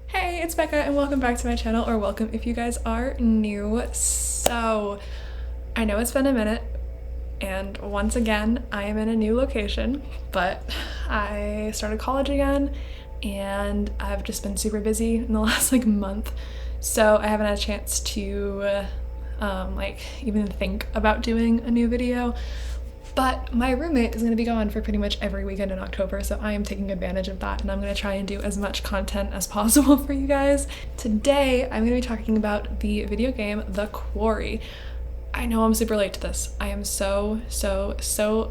Hey, it's Becca and welcome back to my channel, or welcome if you guys are new. So, I know it's been a minute, and once again, I am in a new location, but I started college again, and I've just been super busy in the last month, so I haven't had a chance to even think about doing a new video. But my roommate is going to be gone for pretty much every weekend in October, so I am taking advantage of that, and I'm going to try and do as much content as possible for you guys. Today, I'm going to be talking about the video game The Quarry. I know I'm super late to this. I am so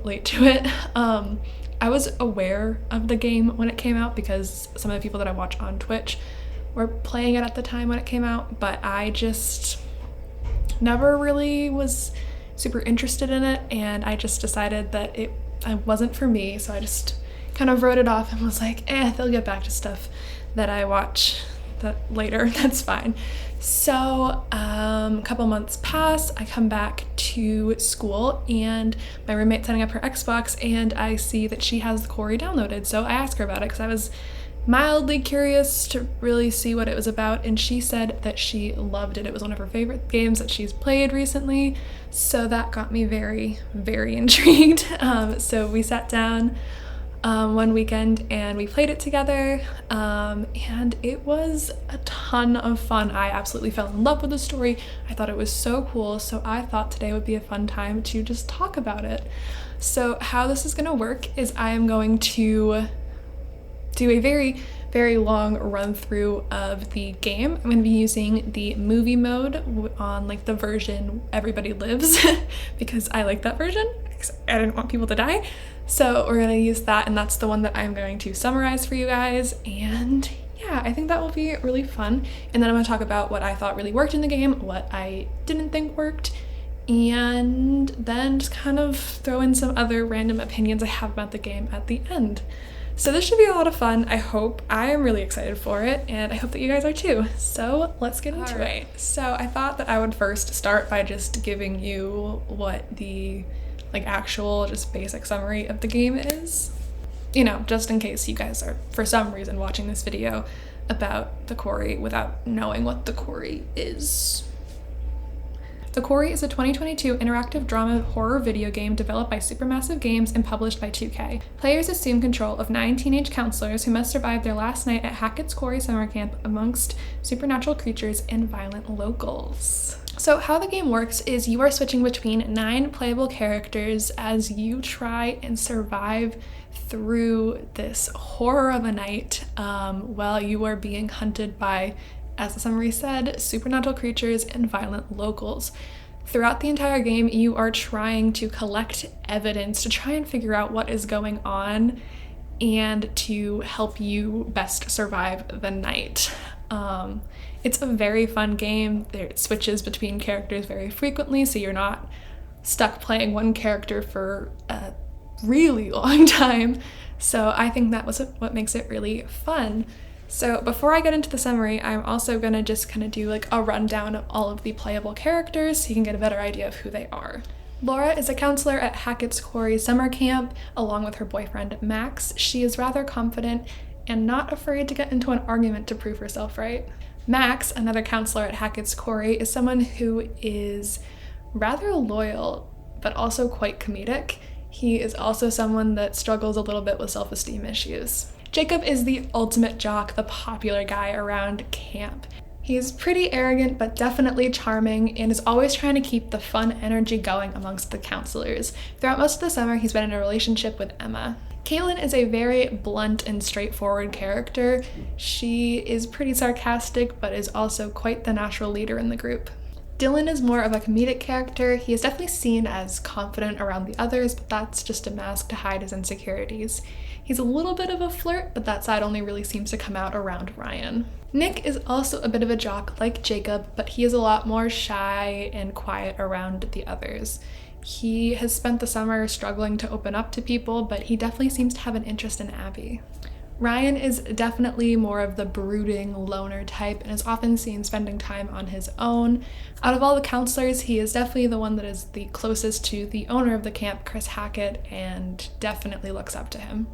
late to it. I was aware of the game when it came out because some of the people that I watch on Twitch were playing it at the time when it came out, but I just never really was super interested in it, and I just decided that it wasn't for me, so I just kind of wrote it off and was like, they'll get back to stuff that I watch that later. That's fine. So a couple months pass, I come back to school and my roommate's setting up her Xbox, and I see that she has the Quarry downloaded, so I asked her about it because I was mildly curious to really see what it was about, and she said that she loved it. It was one of her favorite games that she's played recently, so that got me very intrigued. So we sat down one weekend and we played it together, and it was a ton of fun. I absolutely fell in love with the story. I thought it was so cool, so I thought today would be a fun time to just talk about it. So how this is going to work is I am going to do a very long run through of the game. I'm going to be using the movie mode on the version Everybody Lives because I like that version. I didn't want people to die. So we're going to use that, and that's the one that I'm going to summarize for you guys. And yeah, I think that will be really fun. And then I'm going to talk about what I thought really worked in the game, what I didn't think worked, and then just kind of throw in some other random opinions I have about the game at the end. So this should be a lot of fun, I hope. I am really excited for it, and I hope that you guys are too. So let's get into it. So I thought that I would first start by just giving you what the actual just basic summary of the game is. You know, just in case you guys are for some reason watching this video about The Quarry without knowing what The Quarry is. The Quarry is a 2022 interactive drama horror video game developed by Supermassive Games and published by 2K. Players assume control of 9 teenage counselors who must survive their last night at Hackett's Quarry summer camp amongst supernatural creatures and violent locals. So how the game works is you are switching between 9 playable characters as you try and survive through this horror of a night while you are being hunted by, as the summary said, supernatural creatures and violent locals. Throughout the entire game, you are trying to collect evidence to try and figure out what is going on and to help you best survive the night. It's a very fun game. It switches between characters very frequently, so you're not stuck playing one character for a really long time. So I think that was what makes it really fun. So before I get into the summary, I'm also gonna just kind of do a rundown of all of the playable characters so you can get a better idea of who they are. Laura is a counselor at Hackett's Quarry summer camp along with her boyfriend Max. She is rather confident and not afraid to get into an argument to prove herself right. Max, another counselor at Hackett's Quarry, is someone who is rather loyal but also quite comedic. He is also someone that struggles a little bit with self-esteem issues. Jacob is the ultimate jock, the popular guy around camp. He's pretty arrogant but definitely charming and is always trying to keep the fun energy going amongst the counselors. Throughout most of the summer, he's been in a relationship with Emma. Caitlin is a very blunt and straightforward character. She is pretty sarcastic but is also quite the natural leader in the group. Dylan is more of a comedic character. He is definitely seen as confident around the others, but that's just a mask to hide his insecurities. He's a little bit of a flirt, but that side only really seems to come out around Ryan. Nick is also a bit of a jock like Jacob, but he is a lot more shy and quiet around the others. He has spent the summer struggling to open up to people, but he definitely seems to have an interest in Abby. Ryan is definitely more of the brooding loner type and is often seen spending time on his own. Out of all the counselors, he is definitely the one that is the closest to the owner of the camp, Chris Hackett, and definitely looks up to him.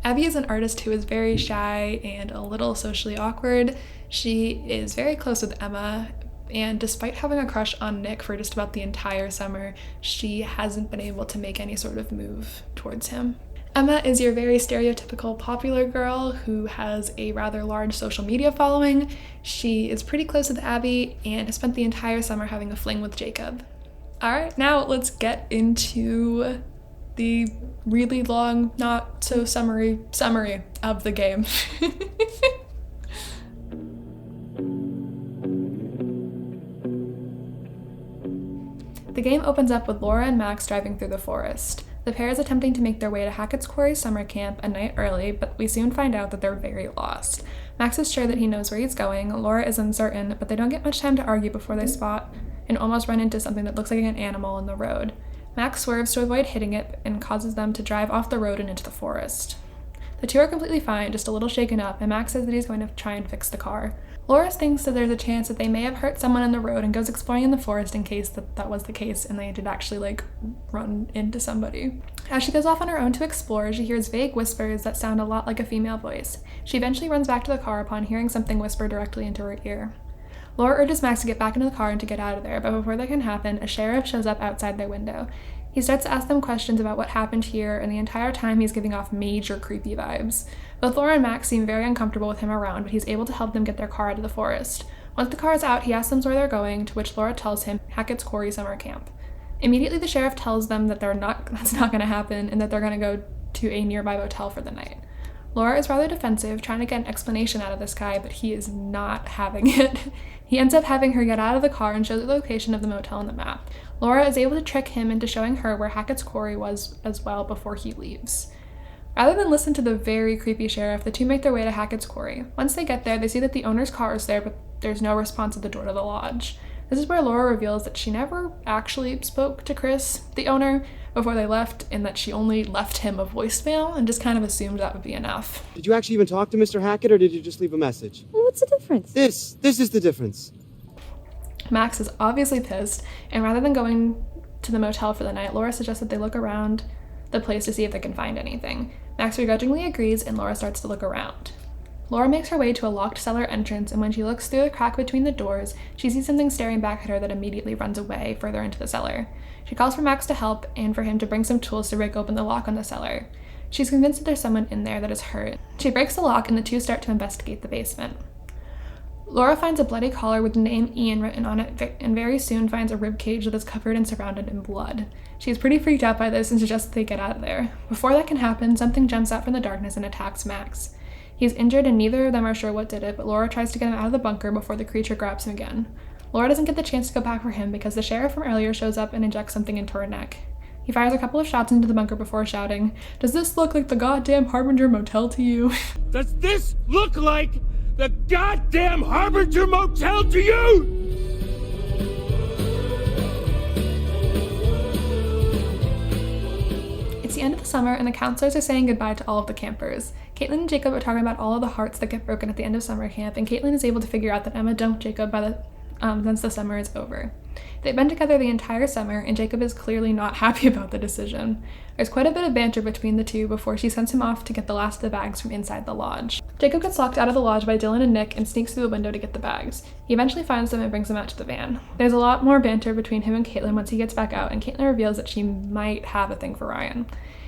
Abby is an artist who is very shy and a little socially awkward. She is very close with Emma, and despite having a crush on Nick for just about the entire summer, she hasn't been able to make any sort of move towards him. Emma is your very stereotypical popular girl who has a rather large social media following. She is pretty close with Abby and has spent the entire summer having a fling with Jacob. Alright, now let's get into the really long, not so summary of the game. The game opens up with Laura and Max driving through the forest. The pair is attempting to make their way to Hackett's Quarry summer camp a night early, but we soon find out that they're very lost. Max is sure that he knows where he's going, Laura is uncertain, but they don't get much time to argue before they spot and almost run into something that looks like an animal in the road. Max swerves to avoid hitting it and causes them to drive off the road and into the forest. The two are completely fine, just a little shaken up, and Max says that he's going to try and fix the car. Laura thinks that there's a chance that they may have hurt someone in the road and goes exploring in the forest in case that was the case and they did actually run into somebody. As she goes off on her own to explore, she hears vague whispers that sound a lot like a female voice. She eventually runs back to the car upon hearing something whisper directly into her ear. Laura urges Max to get back into the car and to get out of there, but before that can happen, a sheriff shows up outside their window. He starts to ask them questions about what happened here, and the entire time he's giving off major creepy vibes. Both Laura and Max seem very uncomfortable with him around, but he's able to help them get their car out of the forest. Once the car is out, he asks them where they're going, to which Laura tells him Hackett's Quarry summer camp. Immediately the sheriff tells them that that's not going to happen, and that they're going to go to a nearby motel for the night. Laura is rather defensive, trying to get an explanation out of this guy, but he is not having it. He ends up having her get out of the car and show the location of the motel on the map. Laura is able to trick him into showing her where Hackett's Quarry was as well before he leaves. Rather than listen to the very creepy sheriff, the two make their way to Hackett's Quarry. Once they get there, they see that the owner's car is there, but there's no response at the door to the lodge. This is where Laura reveals that she never actually spoke to Chris, the owner, before they left, and that she only left him a voicemail and just kind of assumed that would be enough. Did you actually even talk to Mr. Hackett, or did you just leave a message? Well, what's the difference? This is the difference. Max is obviously pissed, and rather than going to the motel for the night, Laura suggests that they look around the place to see if they can find anything. Max begrudgingly agrees, and Laura starts to look around. Laura makes her way to a locked cellar entrance, and when she looks through the crack between the doors, she sees something staring back at her that immediately runs away further into the cellar. She calls for Max to help and for him to bring some tools to break open the lock on the cellar. She's convinced that there's someone in there that is hurt. She breaks the lock, and the two start to investigate the basement. Laura finds a bloody collar with the name Ian written on it, and very soon finds a rib cage that is covered and surrounded in blood. She's pretty freaked out by this and suggests that they get out of there. Before that can happen, something jumps out from the darkness and attacks Max. He's injured and neither of them are sure what did it, but Laura tries to get him out of the bunker before the creature grabs him again. Laura doesn't get the chance to go back for him because the sheriff from earlier shows up and injects something into her neck. He fires a couple of shots into the bunker before shouting, "Does this look like the goddamn Harbinger Motel to you?" Does this look like the goddamn Harbinger Motel to you? It's the end of the summer, and the counselors are saying goodbye to all of the campers. Caitlin and Jacob are talking about all of the hearts that get broken at the end of summer camp, and Caitlin is able to figure out that Emma dumped Jacob since the summer is over. They've been together the entire summer, and Jacob is clearly not happy about the decision. There's quite a bit of banter between the two before she sends him off to get the last of the bags from inside the lodge. Jacob gets locked out of the lodge by Dylan and Nick and sneaks through the window to get the bags. He eventually finds them and brings them out to the van. There's a lot more banter between him and Caitlin once he gets back out, and Caitlin reveals that she might have a thing for Ryan.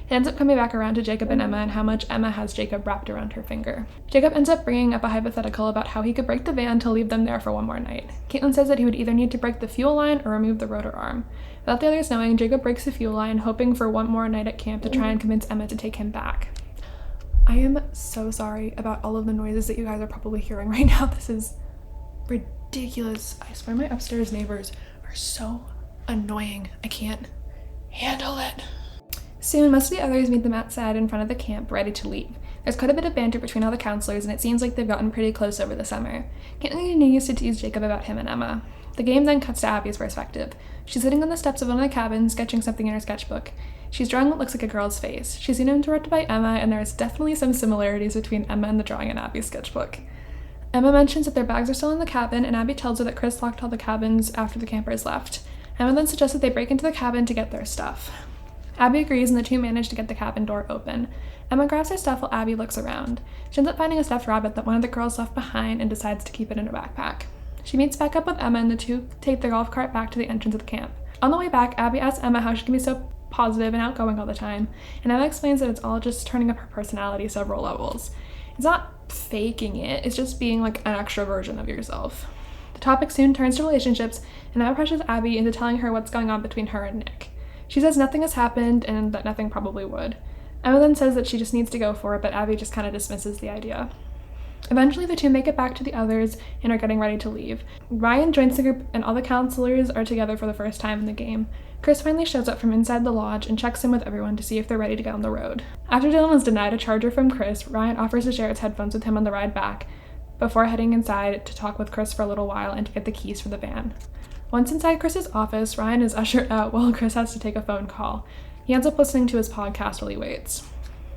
It ends up coming back around to Jacob and Emma and how much Emma has Jacob wrapped around her finger. Jacob ends up bringing up a hypothetical about how he could break the van to leave them there for one more night. Caitlin says that he would either need to break the fuel line or remove the rotor arm. Without the others knowing, Jacob breaks the fuel line, hoping for one more night at camp to try and convince Emma to take him back. I am so sorry about all of the noises that you guys are probably hearing right now. This is ridiculous. I swear my upstairs neighbors are so annoying. I can't handle it. Soon, most of the others meet them outside in front of the camp, ready to leave. There's quite a bit of banter between all the counselors, and it seems like they've gotten pretty close over the summer. Caitlin continues to tease Jacob about him and Emma. The game then cuts to Abby's perspective. She's sitting on the steps of one of the cabins, sketching something in her sketchbook. She's drawing what looks like a girl's face. She's seen interrupted by Emma, and there's definitely some similarities between Emma and the drawing in Abby's sketchbook. Emma mentions that their bags are still in the cabin, and Abby tells her that Chris locked all the cabins after the campers left. Emma then suggests that they break into the cabin to get their stuff. Abby agrees, and the two manage to get the cabin door open. Emma grabs her stuff while Abby looks around. She ends up finding a stuffed rabbit that one of the girls left behind and decides to keep it in her backpack. She meets back up with Emma, and the two take their golf cart back to the entrance of the camp. On the way back, Abby asks Emma how she can be so positive and outgoing all the time, and Emma explains that it's all just turning up her personality several levels. It's not faking it, it's just being like an extra version of yourself. The topic soon turns to relationships, and Emma pressures Abby into telling her what's going on between her and Nick. She says nothing has happened and that nothing probably would. Emma then says that she just needs to go for it, but Abby just kind of dismisses the idea. Eventually, the two make it back to the others and are getting ready to leave. Ryan joins the group, and all the counselors are together for the first time in the game. Chris finally shows up from inside the lodge and checks in with everyone to see if they're ready to get on the road. After Dylan was denied a charger from Chris, Ryan offers to share his headphones with him on the ride back, before heading inside to talk with Chris for a little while and to get the keys for the van. Once inside Chris's office, Ryan is ushered out while Chris has to take a phone call. He ends up listening to his podcast while he waits.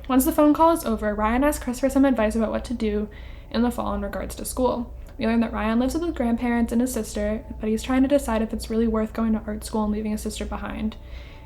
Once the phone call is over, Ryan asks Chris for some advice about what to do in the fall in regards to school. We learn that Ryan lives with his grandparents and his sister, but he's trying to decide if it's really worth going to art school and leaving his sister behind.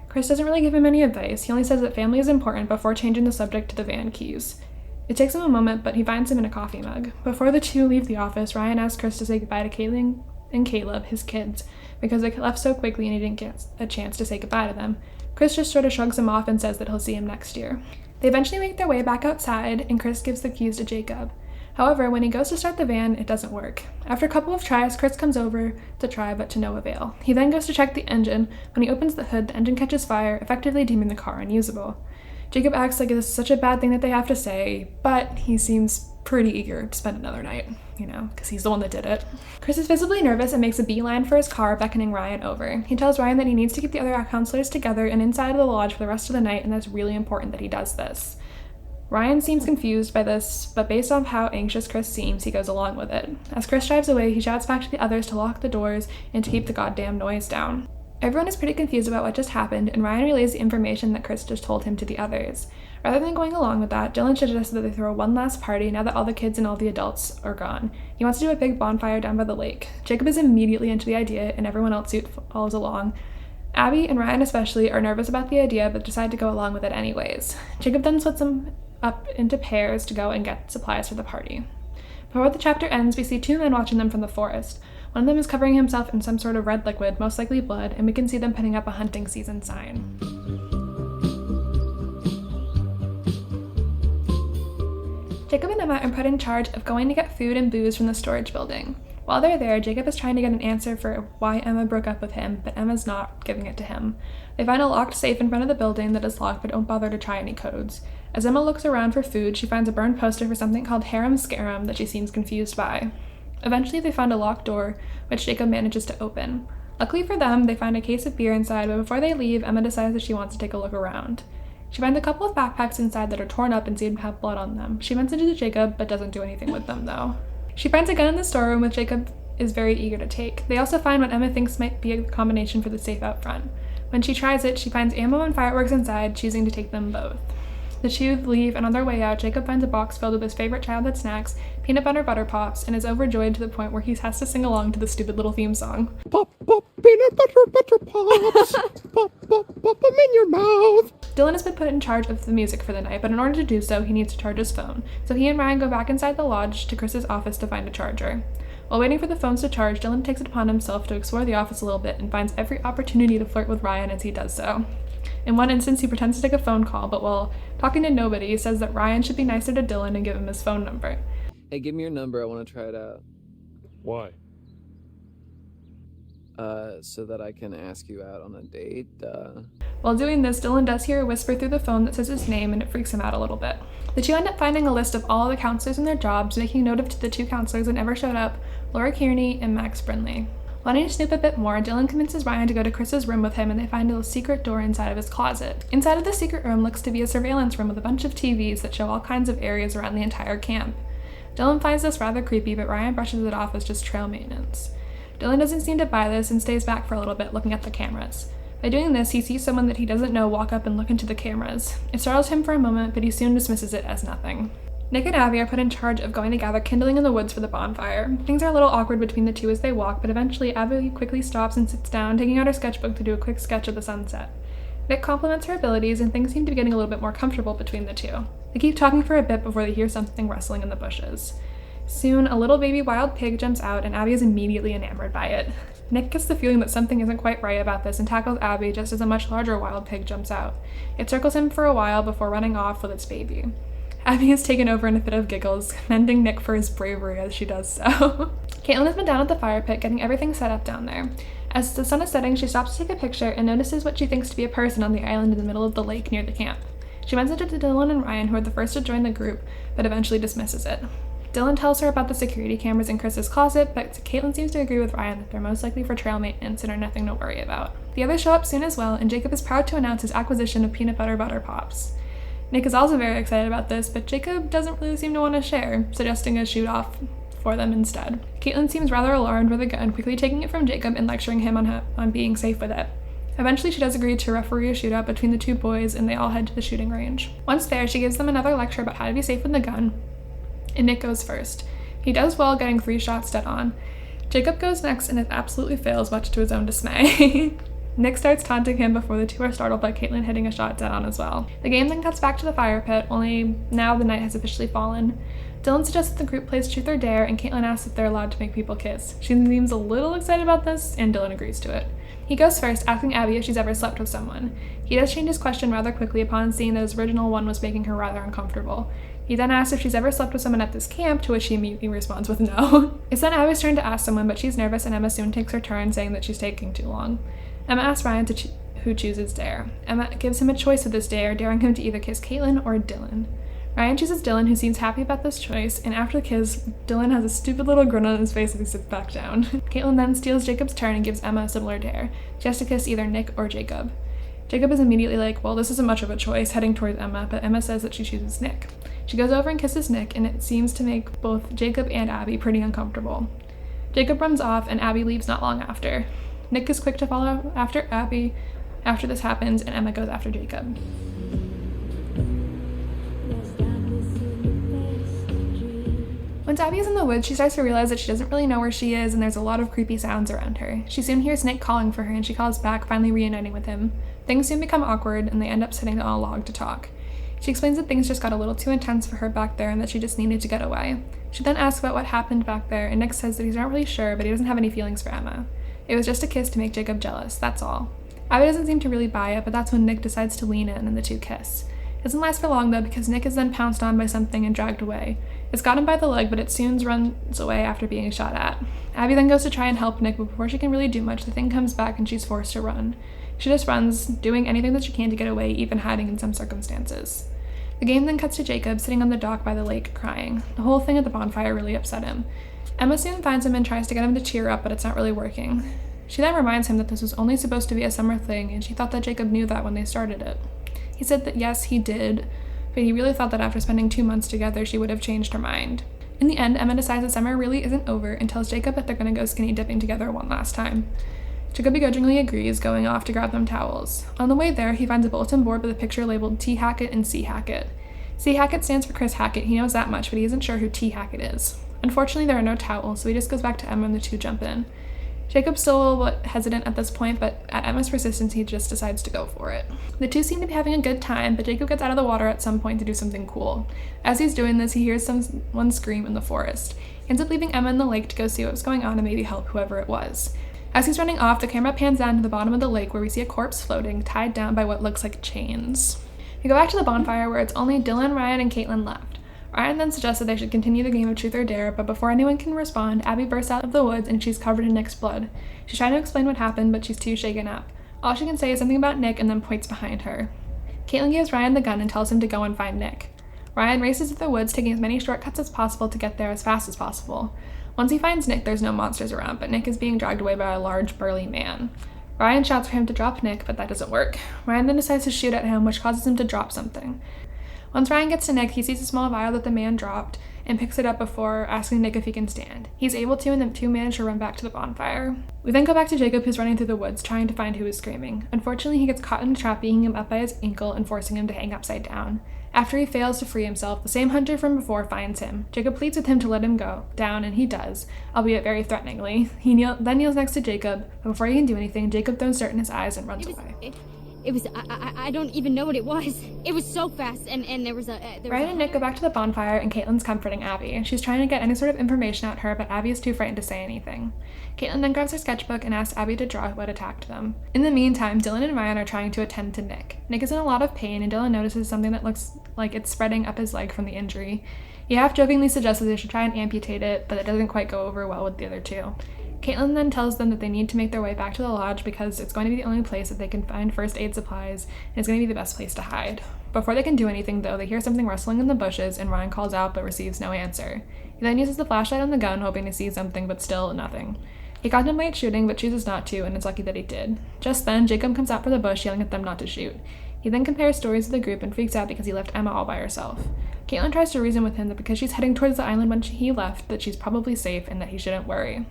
Chris doesn't really give him any advice. He only says that family is important before changing the subject to the van keys. It takes him a moment, but he finds him in a coffee mug. Before the two leave the office, Ryan asks Chris to say goodbye to Caitlin and Caleb, his kids, because they left so quickly and he didn't get a chance to say goodbye to them. Chris just sort of shrugs him off and says that he'll see him next year. They eventually make their way back outside, and Chris gives the keys to Jacob. However, when he goes to start the van, it doesn't work. After a couple of tries, Chris comes over to try, but to no avail. He then goes to check the engine. When he opens the hood, the engine catches fire, effectively deeming the car unusable. Jacob acts like this is such a bad thing that they have to say, but he seems pretty eager to spend another night, because he's the one that did it. Chris is visibly nervous and makes a beeline for his car, beckoning Ryan over. He tells Ryan that he needs to keep the other counselors together and inside of the lodge for the rest of the night, and that's really important that he does this. Ryan seems confused by this, but based on how anxious Chris seems, he goes along with it. As Chris drives away, he shouts back to the others to lock the doors and to keep the goddamn noise down. Everyone is pretty confused about what just happened, and Ryan relays the information that Chris just told him to the others. Rather than going along with that, Dylan suggests that they throw one last party now that all the kids and all the adults are gone. He wants to do a big bonfire down by the lake. Jacob is immediately into the idea, and everyone else follows along. Abby, and Ryan especially, are nervous about the idea but decide to go along with it anyways. Jacob then splits them up into pairs to go and get supplies for the party. Before the chapter ends, we see two men watching them from the forest. One of them is covering himself in some sort of red liquid, most likely blood, and we can see them putting up a hunting season sign. Jacob and Emma are put in charge of going to get food and booze from the storage building. While they're there, Jacob is trying to get an answer for why Emma broke up with him, but Emma's not giving it to him. They find a locked safe in front of the building that is locked, but don't bother to try any codes. As Emma looks around for food, she finds a burned poster for something called Harem Scarum that she seems confused by. Eventually, they find a locked door, which Jacob manages to open. Luckily for them, they find a case of beer inside, but before they leave, Emma decides that she wants to take a look around. She finds a couple of backpacks inside that are torn up and seem to have blood on them. She messages to Jacob, but doesn't do anything with them, though. She finds a gun in the storeroom, which Jacob is very eager to take. They also find what Emma thinks might be a combination for the safe out front. When she tries it, she finds ammo and fireworks inside, choosing to take them both. The two leave, and on their way out, Jacob finds a box filled with his favorite childhood snacks, peanut butter pops, and is overjoyed to the point where he has to sing along to the stupid little theme song. Pop, pop, peanut butter pops. Pop, pop, pop them in your mouth. Dylan has been put in charge of the music for the night, but in order to do so, he needs to charge his phone. So he and Ryan go back inside the lodge to Chris's office to find a charger. While waiting for the phones to charge, Dylan takes it upon himself to explore the office a little bit and finds every opportunity to flirt with Ryan as he does so. In one instance, he pretends to take a phone call, but while talking to nobody, he says that Ryan should be nicer to Dylan and give him his phone number. Hey, give me your number. I want to try it out. Why? So that I can ask you out on a date. While doing this, Dylan does hear a whisper through the phone that says his name, and it freaks him out a little bit. The two end up finding a list of all the counselors and their jobs, making note of the two counselors that never showed up, Laura Kearney and Max Brindley. Wanting to snoop a bit more, Dylan convinces Ryan to go to Chris's room with him, and they find a secret door inside of his closet. Inside of the secret room looks to be a surveillance room with a bunch of TVs that show all kinds of areas around the entire camp. Dylan finds this rather creepy, but Ryan brushes it off as just trail maintenance. Dylan doesn't seem to buy this and stays back for a little bit looking at the cameras. By doing this, he sees someone that he doesn't know walk up and look into the cameras. It startles him for a moment, but he soon dismisses it as nothing. Nick and Abby are put in charge of going to gather kindling in the woods for the bonfire. Things are a little awkward between the two as they walk, but eventually Abby quickly stops and sits down, taking out her sketchbook to do a quick sketch of the sunset. Nick compliments her abilities, and things seem to be getting a little bit more comfortable between the two. They keep talking for a bit before they hear something rustling in the bushes. Soon, a little baby wild pig jumps out, and Abby is immediately enamored by it. Nick gets the feeling that something isn't quite right about this and tackles Abby just as a much larger wild pig jumps out. It circles him for a while before running off with its baby. Abby is taken over in a fit of giggles, commending Nick for his bravery as she does so. Caitlin has been down at the fire pit getting everything set up down there. As the sun is setting, she stops to take a picture and notices what she thinks to be a person on the island in the middle of the lake near the camp. She mentions it to Dylan and Ryan, who are the first to join the group, but eventually dismisses it. Dylan tells her about the security cameras in Chris's closet, but Caitlin seems to agree with Ryan that they're most likely for trail maintenance and are nothing to worry about. The others show up soon as well, and Jacob is proud to announce his acquisition of peanut butter pops. Nick is also very excited about this, but Jacob doesn't really seem to want to share, suggesting a shoot-off for them instead. Caitlin seems rather alarmed with the gun, quickly taking it from Jacob and lecturing him on being safe with it. Eventually, she does agree to referee a shootout between the two boys, and they all head to the shooting range. Once there, she gives them another lecture about how to be safe with the gun, and Nick goes first. He does well, getting 3 shots dead on. Jacob goes next, and it absolutely fails, much to his own dismay. Nick starts taunting him before the two are startled by Caitlin hitting a shot dead on as well. The game then cuts back to the fire pit, only now the night has officially fallen. Dylan suggests that the group plays Truth or Dare, and Caitlin asks if they're allowed to make people kiss. She seems a little excited about this, and Dylan agrees to it. He goes first, asking Abby if she's ever slept with someone. He does change his question rather quickly upon seeing that his original one was making her rather uncomfortable. He then asks if she's ever slept with someone at this camp, to which she immediately responds with no. It's then Abby's turn to ask someone, but she's nervous, and Emma soon takes her turn, saying that she's taking too long. Emma asks Ryan who chooses Dare. Emma gives him a choice with this dare, daring him to either kiss Caitlin or Dylan. Ryan chooses Dylan, who seems happy about this choice, and after the kiss, Dylan has a stupid little grin on his face as he sits back down. Caitlin then steals Jacob's turn and gives Emma a similar dare. She has to kiss either Nick or Jacob. Jacob is immediately like, well, this isn't much of a choice, heading towards Emma, but Emma says that she chooses Nick. She goes over and kisses Nick, and it seems to make both Jacob and Abby pretty uncomfortable. Jacob runs off, and Abby leaves not long after. Nick is quick to follow after Abby after this happens, and Emma goes after Jacob. Once Abby is in the woods, she starts to realize that she doesn't really know where she is, and there's a lot of creepy sounds around her. She soon hears Nick calling for her, and she calls back, finally reuniting with him. Things soon become awkward, and they end up sitting on a log to talk. She explains that things just got a little too intense for her back there and that she just needed to get away. She then asks about what happened back there, and Nick says that he's not really sure, but he doesn't have any feelings for Emma. It was just a kiss to make Jacob jealous, that's all. Abby doesn't seem to really buy it, but that's when Nick decides to lean in and the two kiss. It doesn't last for long though, because Nick is then pounced on by something and dragged away. It's got him by the leg, but it soon runs away after being shot at. Abby then goes to try and help Nick, but before she can really do much, the thing comes back and she's forced to run. She just runs, doing anything that she can to get away, even hiding in some circumstances. The game then cuts to Jacob, sitting on the dock by the lake, crying. The whole thing at the bonfire really upset him. Emma soon finds him and tries to get him to cheer up, but it's not really working. She then reminds him that this was only supposed to be a summer thing, and she thought that Jacob knew that when they started it. He said that yes, he did, but he really thought that after spending 2 months together, she would have changed her mind. In the end, Emma decides that summer really isn't over and tells Jacob that they're going to go skinny dipping together one last time. Jacob begrudgingly agrees, going off to grab them towels. On the way there, he finds a bulletin board with a picture labeled T. Hackett and C. Hackett. C. Hackett stands for Chris Hackett. He knows that much, but he isn't sure who T. Hackett is. Unfortunately, there are no towels, so he just goes back to Emma and the two jump in. Jacob's still a little bit hesitant at this point, but at Emma's persistence, he just decides to go for it. The two seem to be having a good time, but Jacob gets out of the water at some point to do something cool. As he's doing this, he hears someone scream in the forest. He ends up leaving Emma in the lake to go see what was going on and maybe help whoever it was. As he's running off, the camera pans down to the bottom of the lake where we see a corpse floating, tied down by what looks like chains. We go back to the bonfire where it's only Dylan, Ryan, and Caitlin left. Ryan then suggests that they should continue the game of Truth or Dare, but before anyone can respond, Abby bursts out of the woods and she's covered in Nick's blood. She's trying to explain what happened, but she's too shaken up. All she can say is something about Nick and then points behind her. Caitlin gives Ryan the gun and tells him to go and find Nick. Ryan races to the woods, taking as many shortcuts as possible to get there as fast as possible. Once he finds Nick, there's no monsters around, but Nick is being dragged away by a large, burly man. Ryan shouts for him to drop Nick, but that doesn't work. Ryan then decides to shoot at him, which causes him to drop something. Once Ryan gets to Nick, he sees a small vial that the man dropped and picks it up before asking Nick if he can stand. He's able to, and the two manage to run back to the bonfire. We then go back to Jacob, who's running through the woods, trying to find who is screaming. Unfortunately, he gets caught in a trap, beating him up by his ankle and forcing him to hang upside down. After he fails to free himself, the same hunter from before finds him. Jacob pleads with him to let him go down, and he does, albeit very threateningly. He then kneels next to Jacob, but before he can do anything, Jacob throws dirt in his eyes and runs away. It was, I don't even know what it was. It was so fast, and there was a... Ryan and Nick go back to the bonfire, and Caitlin's comforting Abby. She's trying to get any sort of information out her, but Abby is too frightened to say anything. Caitlin then grabs her sketchbook and asks Abby to draw what attacked them. In the meantime, Dylan and Ryan are trying to attend to Nick. Nick is in a lot of pain, and Dylan notices something that looks like it's spreading up his leg from the injury. He half-jokingly suggests that they should try and amputate it, but it doesn't quite go over well with the other two. Caitlin then tells them that they need to make their way back to the lodge because it's going to be the only place that they can find first aid supplies, and it's going to be the best place to hide. Before they can do anything, though, they hear something rustling in the bushes, and Ryan calls out but receives no answer. He then uses the flashlight on the gun, hoping to see something, but still nothing. He contemplates shooting, but chooses not to, and is lucky that he did. Just then, Jacob comes out for the bush, yelling at them not to shoot. He then compares stories to the group and freaks out because he left Emma all by herself. Caitlin tries to reason with him that because she's heading towards the island when he left, that she's probably safe and that he shouldn't worry.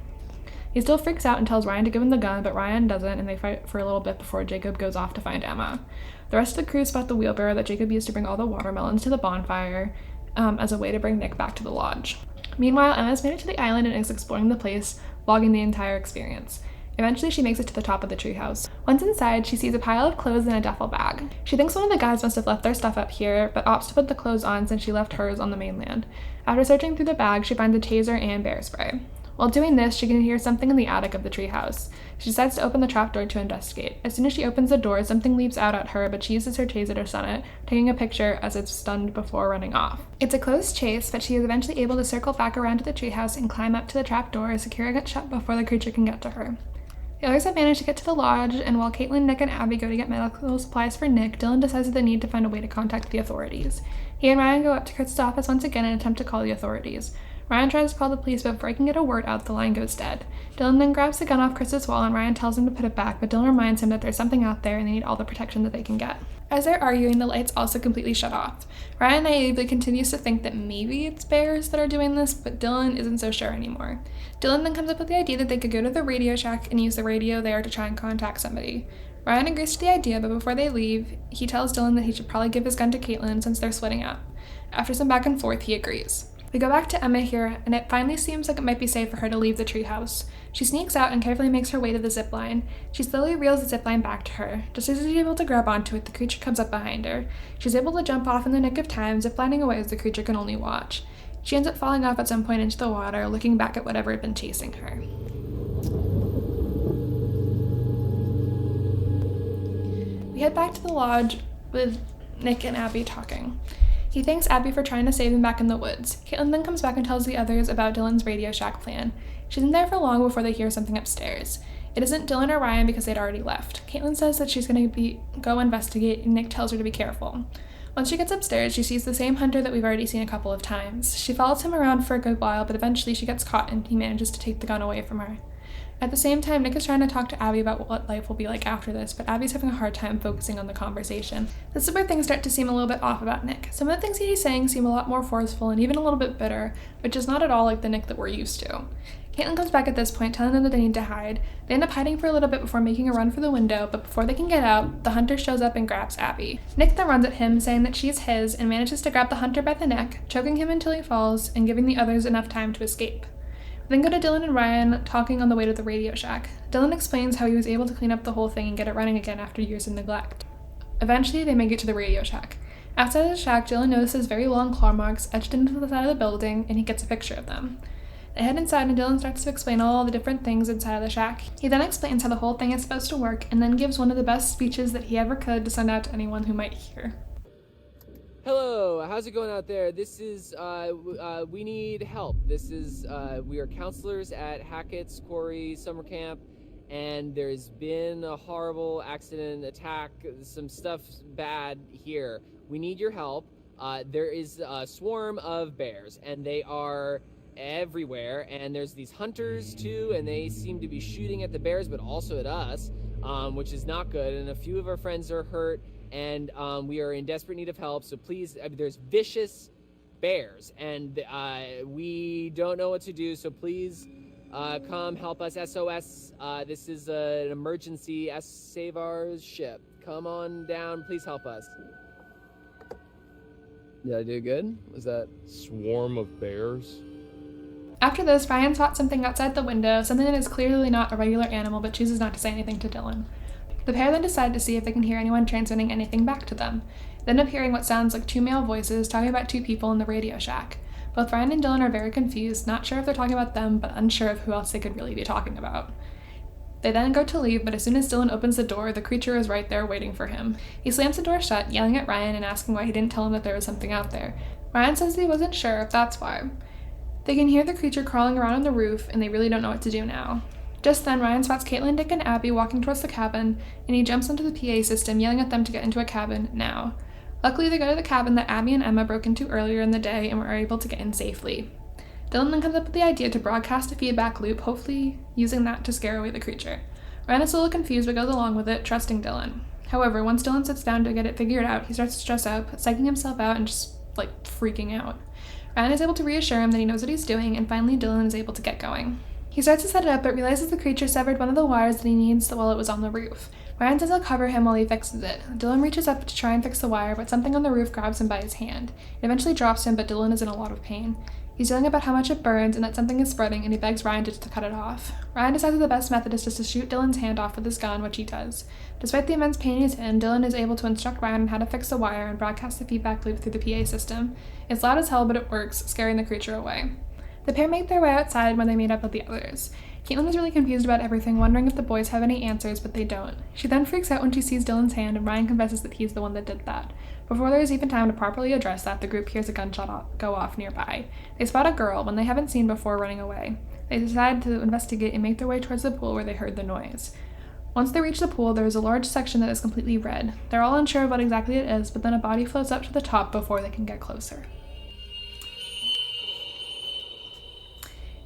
He still freaks out and tells Ryan to give him the gun, but Ryan doesn't, and they fight for a little bit before Jacob goes off to find Emma. The rest of the crew spot the wheelbarrow that Jacob used to bring all the watermelons to the bonfire as a way to bring Nick back to the lodge. Meanwhile, Emma's made it to the island and is exploring the place, logging the entire experience. Eventually, she makes it to the top of the treehouse. Once inside, she sees a pile of clothes in a duffel bag. She thinks one of the guys must have left their stuff up here, but opts to put the clothes on since she left hers on the mainland. After searching through the bag, she finds a taser and bear spray. While doing this, she can hear something in the attic of the treehouse. She decides to open the trapdoor to investigate. As soon as she opens the door, something leaps out at her, but she uses her taser to stun it, taking a picture as it's stunned before running off. It's a close chase, but she is eventually able to circle back around to the treehouse and climb up to the trapdoor, securing it shut before the creature can get to her. The others have managed to get to the lodge, and while Caitlin, Nick, and Abby go to get medical supplies for Nick, Dylan decides that they need to find a way to contact the authorities. He and Ryan go up to Kurt's office once again and attempt to call the authorities. Ryan tries to call the police, but before he can get a word out, the line goes dead. Dylan then grabs the gun off Chris's wall, and Ryan tells him to put it back, but Dylan reminds him that there's something out there and they need all the protection that they can get. As they're arguing, the lights also completely shut off. Ryan naively continues to think that maybe it's bears that are doing this, but Dylan isn't so sure anymore. Dylan then comes up with the idea that they could go to the Radio Shack and use the radio there to try and contact somebody. Ryan agrees to the idea, but before they leave, he tells Dylan that he should probably give his gun to Caitlin since they're splitting up. After some back and forth, he agrees. We go back to Emma here, and it finally seems like it might be safe for her to leave the treehouse. She sneaks out and carefully makes her way to the zip line. She slowly reels the zip line back to her. Just as she's able to grab onto it, the creature comes up behind her. She's able to jump off in the nick of time, ziplining away as the creature can only watch. She ends up falling off at some point into the water, looking back at whatever had been chasing her. We head back to the lodge with Nick and Abby talking. He thanks Abby for trying to save him back in the woods. Caitlin then comes back and tells the others about Dylan's Radio Shack plan. She isn't there for long before they hear something upstairs. It isn't Dylan or Ryan because they'd already left. Caitlin says that she's going to go investigate, and Nick tells her to be careful. Once she gets upstairs, she sees the same hunter that we've already seen a couple of times. She follows him around for a good while, but eventually she gets caught and he manages to take the gun away from her. At the same time, Nick is trying to talk to Abby about what life will be like after this, but Abby's having a hard time focusing on the conversation. This is where things start to seem a little bit off about Nick. Some of the things he's saying seem a lot more forceful and even a little bit bitter, which is not at all like the Nick that we're used to. Caitlin comes back at this point, telling them that they need to hide. They end up hiding for a little bit before making a run for the window, but before they can get out, the hunter shows up and grabs Abby. Nick then runs at him, saying that she's his, and manages to grab the hunter by the neck, choking him until he falls, and giving the others enough time to escape. Then go to Dylan and Ryan talking on the way to the Radio Shack. Dylan explains how he was able to clean up the whole thing and get it running again after years of neglect. Eventually, they make it to the Radio Shack. Outside of the shack, Dylan notices very long claw marks etched into the side of the building, and he gets a picture of them. They head inside, and Dylan starts to explain all the different things inside of the shack. He then explains how the whole thing is supposed to work, and then gives one of the best speeches that he ever could to send out to anyone who might hear. Hello, how's it going out there? This is, we need help. We are counselors at Hackett's Quarry summer camp, and there's been a horrible accident, attack, some stuff bad here. We need your help. There is a swarm of bears, and they are everywhere, and there's these hunters too, and they seem to be shooting at the bears, but also at us, which is not good, and a few of our friends are hurt, and we are in desperate need of help, so please, there's vicious bears, and we don't know what to do, so please come help us. SOS, this is an emergency. Save our ship. Come on down, please help us. Did I do good? Was that... Swarm of bears? After this, Ryan spots something outside the window, something that is clearly not a regular animal, but chooses not to say anything to Dylan. The pair then decide to see if they can hear anyone transmitting anything back to them. They end up hearing what sounds like 2 male voices talking about 2 people in the Radio Shack. Both Ryan and Dylan are very confused, not sure if they're talking about them, but unsure of who else they could really be talking about. They then go to leave, but as soon as Dylan opens the door, the creature is right there waiting for him. He slams the door shut, yelling at Ryan and asking why he didn't tell him that there was something out there. Ryan says he wasn't sure if that's why. They can hear the creature crawling around on the roof, and they really don't know what to do now. Just then, Ryan spots Caitlin, Nick, and Abby walking towards the cabin, and he jumps onto the PA system, yelling at them to get into a cabin now. Luckily, they go to the cabin that Abby and Emma broke into earlier in the day and were able to get in safely. Dylan then comes up with the idea to broadcast a feedback loop, hopefully using that to scare away the creature. Ryan is a little confused but goes along with it, trusting Dylan. However, once Dylan sits down to get it figured out, he starts to stress out, psyching himself out and just, freaking out. Ryan is able to reassure him that he knows what he's doing, and finally Dylan is able to get going. He starts to set it up, but realizes the creature severed one of the wires that he needs while it was on the roof. Ryan says he'll cover him while he fixes it. Dylan reaches up to try and fix the wire, but something on the roof grabs him by his hand. It eventually drops him, but Dylan is in a lot of pain. He's yelling about how much it burns and that something is spreading, and he begs Ryan to cut it off. Ryan decides that the best method is just to shoot Dylan's hand off with his gun, which he does. Despite the immense pain he's in, Dylan is able to instruct Ryan on how to fix the wire and broadcast the feedback loop through the PA system. It's loud as hell, but it works, scaring the creature away. The pair make their way outside when they meet up with the others. Caitlin is really confused about everything, wondering if the boys have any answers, but they don't. She then freaks out when she sees Dylan's hand, and Ryan confesses that he's the one that did that. Before there is even time to properly address that, the group hears a gunshot go off nearby. They spot a girl, one they haven't seen before, running away. They decide to investigate and make their way towards the pool where they heard the noise. Once they reach the pool, there is a large section that is completely red. They're all unsure of what exactly it is, but then a body floats up to the top before they can get closer.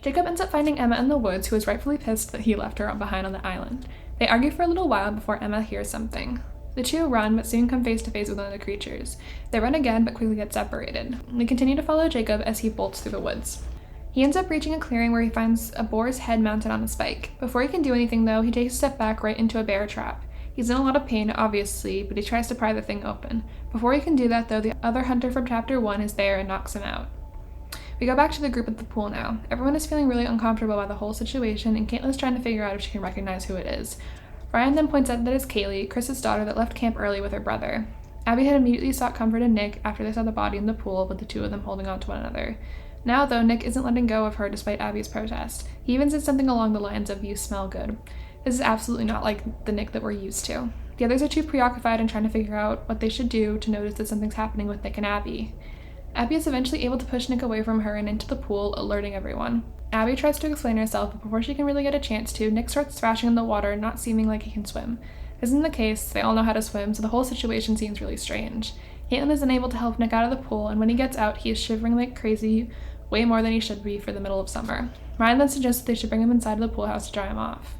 Jacob ends up finding Emma in the woods, who is rightfully pissed that he left her behind on the island. They argue for a little while before Emma hears something. The two run, but soon come face to face with one of the creatures. They run again, but quickly get separated. They continue to follow Jacob as he bolts through the woods. He ends up reaching a clearing where he finds a boar's head mounted on a spike. Before he can do anything, though, he takes a step back right into a bear trap. He's in a lot of pain, obviously, but he tries to pry the thing open. Before he can do that, though, the other hunter from Chapter 1 is there and knocks him out. We go back to the group at the pool now. Everyone is feeling really uncomfortable by the whole situation, and Caitlin's trying to figure out if she can recognize who it is. Ryan then points out that it's Kaylee, Chris's daughter that left camp early with her brother. Abby had immediately sought comfort in Nick after they saw the body in the pool, with the two of them holding on to one another. Now, though, Nick isn't letting go of her despite Abby's protest. He even said something along the lines of, "You smell good." This is absolutely not like the Nick that we're used to. The others are too preoccupied in trying to figure out what they should do to notice that something's happening with Nick and Abby. Abby is eventually able to push Nick away from her and into the pool, alerting everyone. Abby tries to explain herself, but before she can really get a chance to, Nick starts thrashing in the water, not seeming like he can swim. This isn't the case, they all know how to swim, so the whole situation seems really strange. Caitlin is unable to help Nick out of the pool, and when he gets out, he is shivering like crazy, way more than he should be for the middle of summer. Ryan then suggests that they should bring him inside of the pool house to dry him off.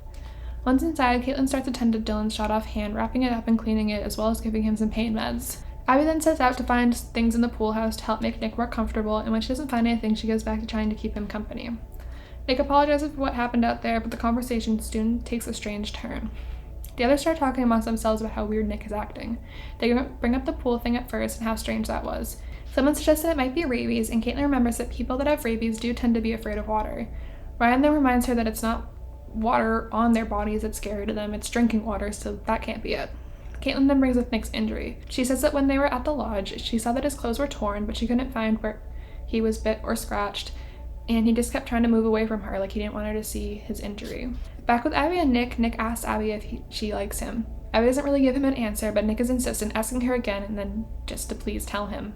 Once inside, Caitlin starts to tend to Dylan's shot-off hand, wrapping it up and cleaning it, as well as giving him some pain meds. Abby then sets out to find things in the pool house to help make Nick more comfortable, and when she doesn't find anything, she goes back to trying to keep him company. Nick apologizes for what happened out there, but the conversation soon takes a strange turn. The others start talking amongst themselves about how weird Nick is acting. They bring up the pool thing at first and how strange that was. Someone suggests that it might be rabies, and Caitlin remembers that people that have rabies do tend to be afraid of water. Ryan then reminds her that it's not water on their bodies that's scary to them, it's drinking water, so that can't be it. Caitlin then brings up Nick's injury. She says that when they were at the lodge, she saw that his clothes were torn, but she couldn't find where he was bit or scratched, and he just kept trying to move away from her like he didn't want her to see his injury. Back with Abby and Nick asks Abby if she likes him. Abby doesn't really give him an answer, but Nick is insistent, asking her again and then just to please tell him.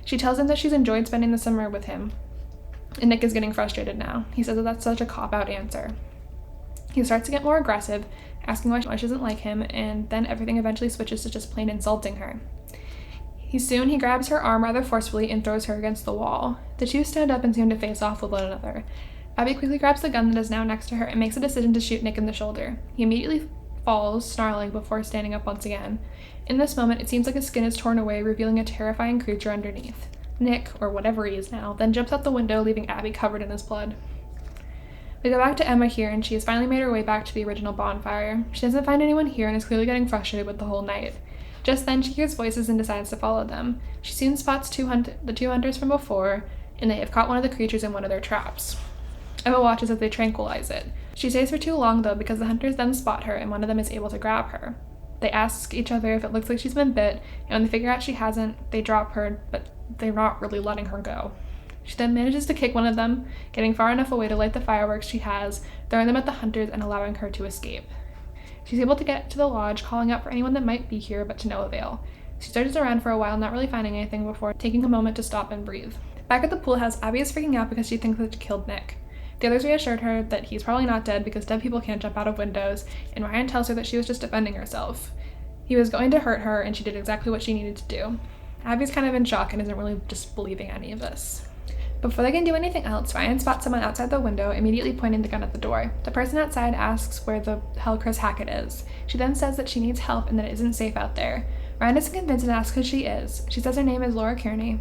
She tells him that she's enjoyed spending the summer with him, and Nick is getting frustrated now. He says that that's such a cop-out answer. He starts to get more aggressive, asking why she doesn't like him, and then everything eventually switches to just plain insulting her. He grabs her arm rather forcefully and throws her against the wall. The two stand up and seem to face off with one another. Abby quickly grabs the gun that is now next to her and makes a decision to shoot Nick in the shoulder. He immediately falls, snarling, before standing up once again. In this moment, it seems like his skin is torn away, revealing a terrifying creature underneath. Nick, or whatever he is now, then jumps out the window, leaving Abby covered in his blood. We go back to Emma here, and she has finally made her way back to the original bonfire. She doesn't find anyone here and is clearly getting frustrated with the whole night. Just then, she hears voices and decides to follow them. She soon spots the two hunters from before, and they have caught one of the creatures in one of their traps. Emma watches as they tranquilize it. She stays for too long, though, because the hunters then spot her, and one of them is able to grab her. They ask each other if it looks like she's been bit, and when they figure out she hasn't, they drop her, but they're not really letting her go. She then manages to kick one of them, getting far enough away to light the fireworks she has, throwing them at the hunters and allowing her to escape. She's able to get to the lodge, calling out for anyone that might be here, but to no avail. She searches around for a while, not really finding anything before taking a moment to stop and breathe. Back at the pool house, Abby is freaking out because she thinks that she killed Nick. The others reassured her that he's probably not dead because dead people can't jump out of windows, and Ryan tells her that she was just defending herself. He was going to hurt her, and she did exactly what she needed to do. Abby's kind of in shock and isn't really just believing any of this. Before they can do anything else, Ryan spots someone outside the window, immediately pointing the gun at the door. The person outside asks where the hell Chris Hackett is. She then says that she needs help and that it isn't safe out there. Ryan isn't convinced and asks who she is. She says her name is Laura Kearney.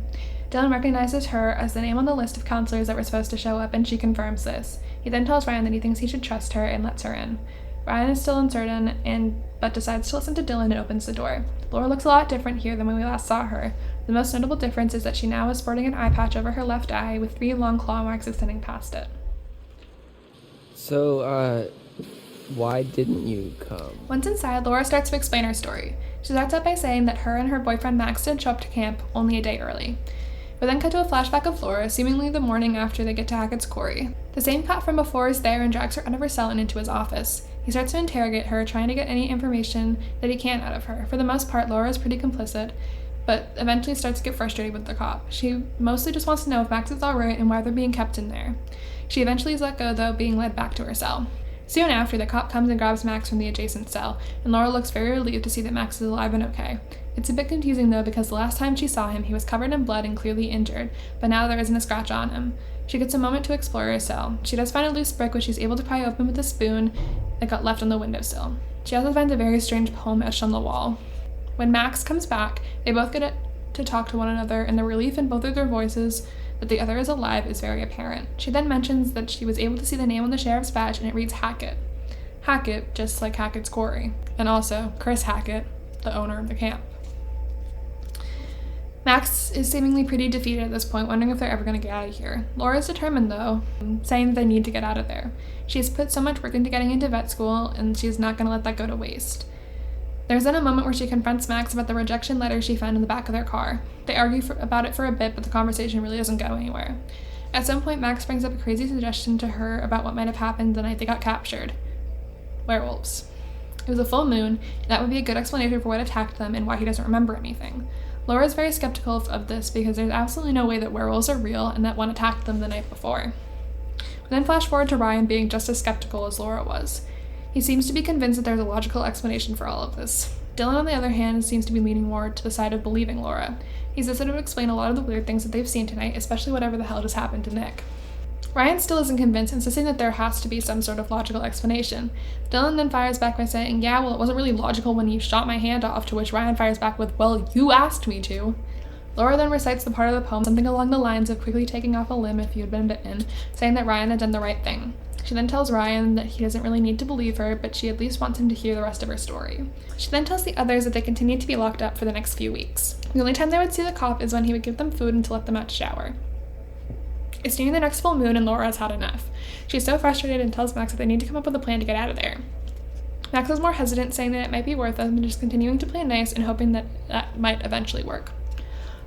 Dylan recognizes her as the name on the list of counselors that were supposed to show up, and she confirms this. He then tells Ryan that he thinks he should trust her and lets her in. Ryan is still uncertain, but decides to listen to Dylan and opens the door. Laura looks a lot different here than when we last saw her. The most notable difference is that she now is sporting an eye patch over her left eye with 3 long claw marks extending past it. So, why didn't you come? Once inside, Laura starts to explain her story. She starts out by saying that her and her boyfriend Max didn't show up to camp only a day early. We then cut to a flashback of Laura, seemingly the morning after they get to Hackett's Quarry. The same cop from before is there and drags her out of her cell and into his office. He starts to interrogate her, trying to get any information that he can out of her. For the most part, Laura is pretty complicit, but eventually starts to get frustrated with the cop. She mostly just wants to know if Max is alright and why they're being kept in there. She eventually is let go, though, being led back to her cell. Soon after, the cop comes and grabs Max from the adjacent cell, and Laura looks very relieved to see that Max is alive and okay. It's a bit confusing, though, because the last time she saw him, he was covered in blood and clearly injured, but now there isn't a scratch on him. She gets a moment to explore her cell. She does find a loose brick, which she's able to pry open with a spoon that got left on the windowsill. She also finds a very strange poem etched on the wall. When Max comes back, they both get to talk to one another, and the relief in both of their voices that the other is alive is very apparent. She then mentions that she was able to see the name on the sheriff's badge, and it reads Hackett. Hackett, just like Hackett's Quarry, and also Chris Hackett, the owner of the camp. Max is seemingly pretty defeated at this point, wondering if they're ever going to get out of here. Laura is determined, though, saying that they need to get out of there. She has put so much work into getting into vet school, and she's not going to let that go to waste. There's then a moment where she confronts Max about the rejection letter she found in the back of their car. They argue about it for a bit, but the conversation really doesn't go anywhere. At some point, Max brings up a crazy suggestion to her about what might have happened the night they got captured. Werewolves. It was a full moon, and that would be a good explanation for what attacked them and why he doesn't remember anything. Laura is very skeptical of this because there's absolutely no way that werewolves are real and that one attacked them the night before. We then flash forward to Ryan being just as skeptical as Laura was. He seems to be convinced that there's a logical explanation for all of this. Dylan, on the other hand, seems to be leaning more to the side of believing Laura. He says that it would explain a lot of the weird things that they've seen tonight, especially whatever the hell just happened to Nick. Ryan still isn't convinced, insisting that there has to be some sort of logical explanation. Dylan then fires back by saying, yeah, well, it wasn't really logical when you shot my hand off, to which Ryan fires back with, well, you asked me to. Laura then recites the part of the poem, something along the lines of quickly taking off a limb if you had been bitten, saying that Ryan had done the right thing. She then tells Ryan that he doesn't really need to believe her, but she at least wants him to hear the rest of her story. She then tells the others that they continue to be locked up for the next few weeks. The only time they would see the cop is when he would give them food and to let them out to shower. It's nearing the next full moon and Laura has had enough. She's so frustrated and tells Max that they need to come up with a plan to get out of there. Max is more hesitant, saying that it might be worth it than just continuing to play nice and hoping that that might eventually work.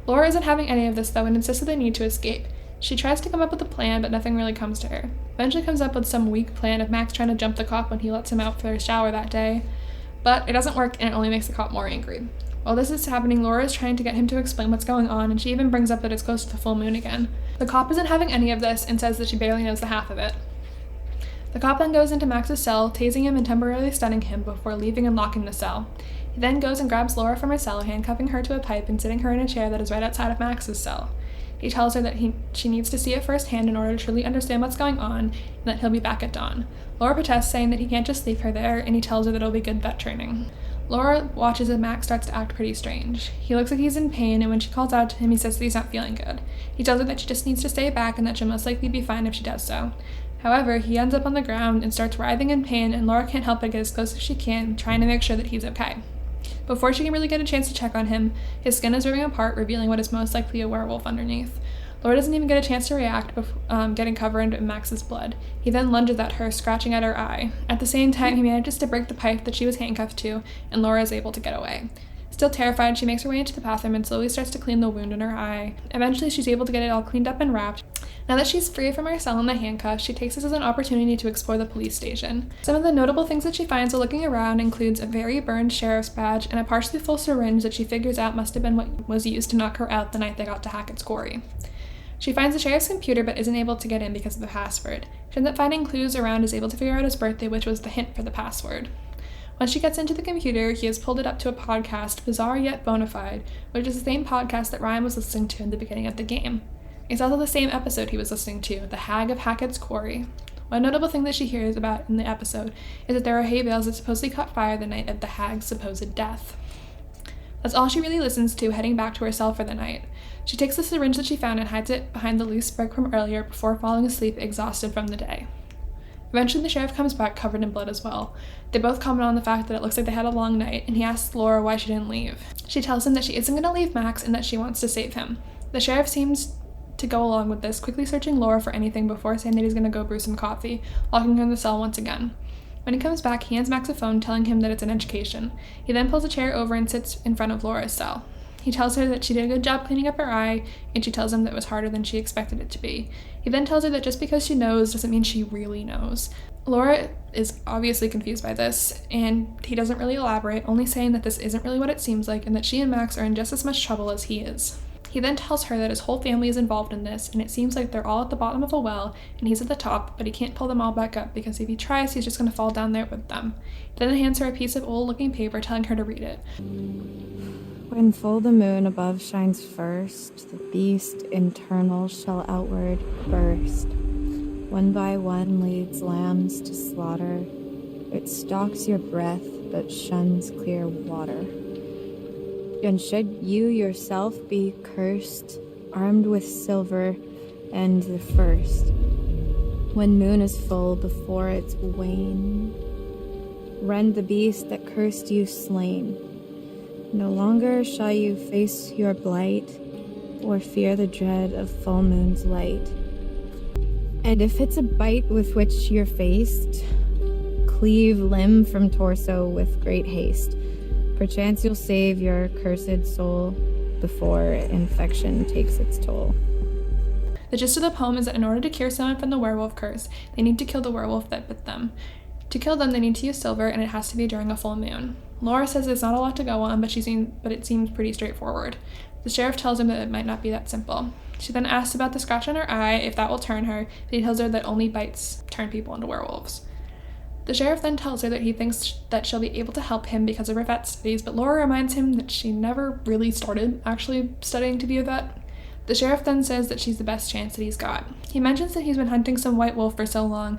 Laura isn't having any of this, though, and insists that they need to escape. She tries to come up with a plan, but nothing really comes to her. Eventually comes up with some weak plan of Max trying to jump the cop when he lets him out for their shower that day, but it doesn't work and it only makes the cop more angry. While this is happening, Laura is trying to get him to explain what's going on, and she even brings up that it's close to the full moon again. The cop isn't having any of this and says that she barely knows the half of it. The cop then goes into Max's cell, tasing him and temporarily stunning him before leaving and locking the cell. He then goes and grabs Laura from her cell, handcuffing her to a pipe and sitting her in a chair that is right outside of Max's cell. He tells her that she needs to see it firsthand in order to truly understand what's going on, and that he'll be back at dawn. Laura protests, saying that he can't just leave her there, and he tells her that it'll be good vet training. Laura watches as Max starts to act pretty strange. He looks like he's in pain, and when she calls out to him, he says that he's not feeling good. He tells her that she just needs to stay back and that she'll most likely be fine if she does so. However, he ends up on the ground and starts writhing in pain, and Laura can't help but get as close as she can, trying to make sure that he's okay. Before she can really get a chance to check on him, his skin is ripping apart, revealing what is most likely a werewolf underneath. Laura doesn't even get a chance to react, getting covered in Max's blood. He then lunges at her, scratching at her eye. At the same time, he manages to break the pipe that she was handcuffed to, and Laura is able to get away. Still terrified, she makes her way into the bathroom and slowly starts to clean the wound in her eye. Eventually, she's able to get it all cleaned up and wrapped. Now that she's free from her cell in the handcuffs, she takes this as an opportunity to explore the police station. Some of the notable things that she finds while looking around includes a very burned sheriff's badge and a partially full syringe that she figures out must have been what was used to knock her out the night they got to Hackett's Quarry. She finds the sheriff's computer but isn't able to get in because of the password. She ends up finding clues around and is able to figure out his birthday, which was the hint for the password. Once she gets into the computer, he has pulled it up to a podcast, bizarre yet bona fide, which is the same podcast that Ryan was listening to in the beginning of the game. It's also the same episode he was listening to, The Hag of Hackett's Quarry. One notable thing that she hears about in the episode is that there are hay bales that supposedly caught fire the night of the hag's supposed death. That's all she really listens to, heading back to her cell for the night. She takes the syringe that she found and hides it behind the loose brick from earlier before falling asleep, exhausted from the day. Eventually, the sheriff comes back covered in blood as well. They both comment on the fact that it looks like they had a long night, and he asks Laura why she didn't leave. She tells him that she isn't going to leave Max and that she wants to save him. The sheriff seems to go along with this, quickly searching Laura for anything before saying that he's going to go brew some coffee, locking her in the cell once again. When he comes back, he hands Max a phone, telling him that it's an education. He then pulls a chair over and sits in front of Laura's cell. He tells her that she did a good job cleaning up her eye, and she tells him that it was harder than she expected it to be. He then tells her that just because she knows doesn't mean she really knows. Laura is obviously confused by this, and he doesn't really elaborate, only saying that this isn't really what it seems like and that she and Max are in just as much trouble as he is. He then tells her that his whole family is involved in this, and it seems like they're all at the bottom of a well, and he's at the top, but he can't pull them all back up because if he tries, he's just going to fall down there with them. He then hands her a piece of old-looking paper, telling her to read it. When full the moon above shines first, the beast internal shall outward burst. One by one leads lambs to slaughter. It stalks your breath, but shuns clear water. And should you yourself be cursed, armed with silver and the first, when moon is full before its wane, rend the beast that cursed you slain. No longer shall you face your blight, or fear the dread of full moon's light. And if it's a bite with which you're faced, cleave limb from torso with great haste. Perchance you'll save your cursed soul before infection takes its toll. The gist of the poem is that in order to cure someone from the werewolf curse, they need to kill the werewolf that bit them. To kill them, they need to use silver, and it has to be during a full moon. Laura says there's not a lot to go on, but it seems pretty straightforward. The sheriff tells him that it might not be that simple. She then asks about the scratch on her eye, if that will turn her, but he tells her that only bites turn people into werewolves. The sheriff then tells her that he thinks that she'll be able to help him because of her vet studies, but Laura reminds him that she never really started actually studying to be a vet. The sheriff then says that she's the best chance that he's got. He mentions that he's been hunting some white wolf for so long,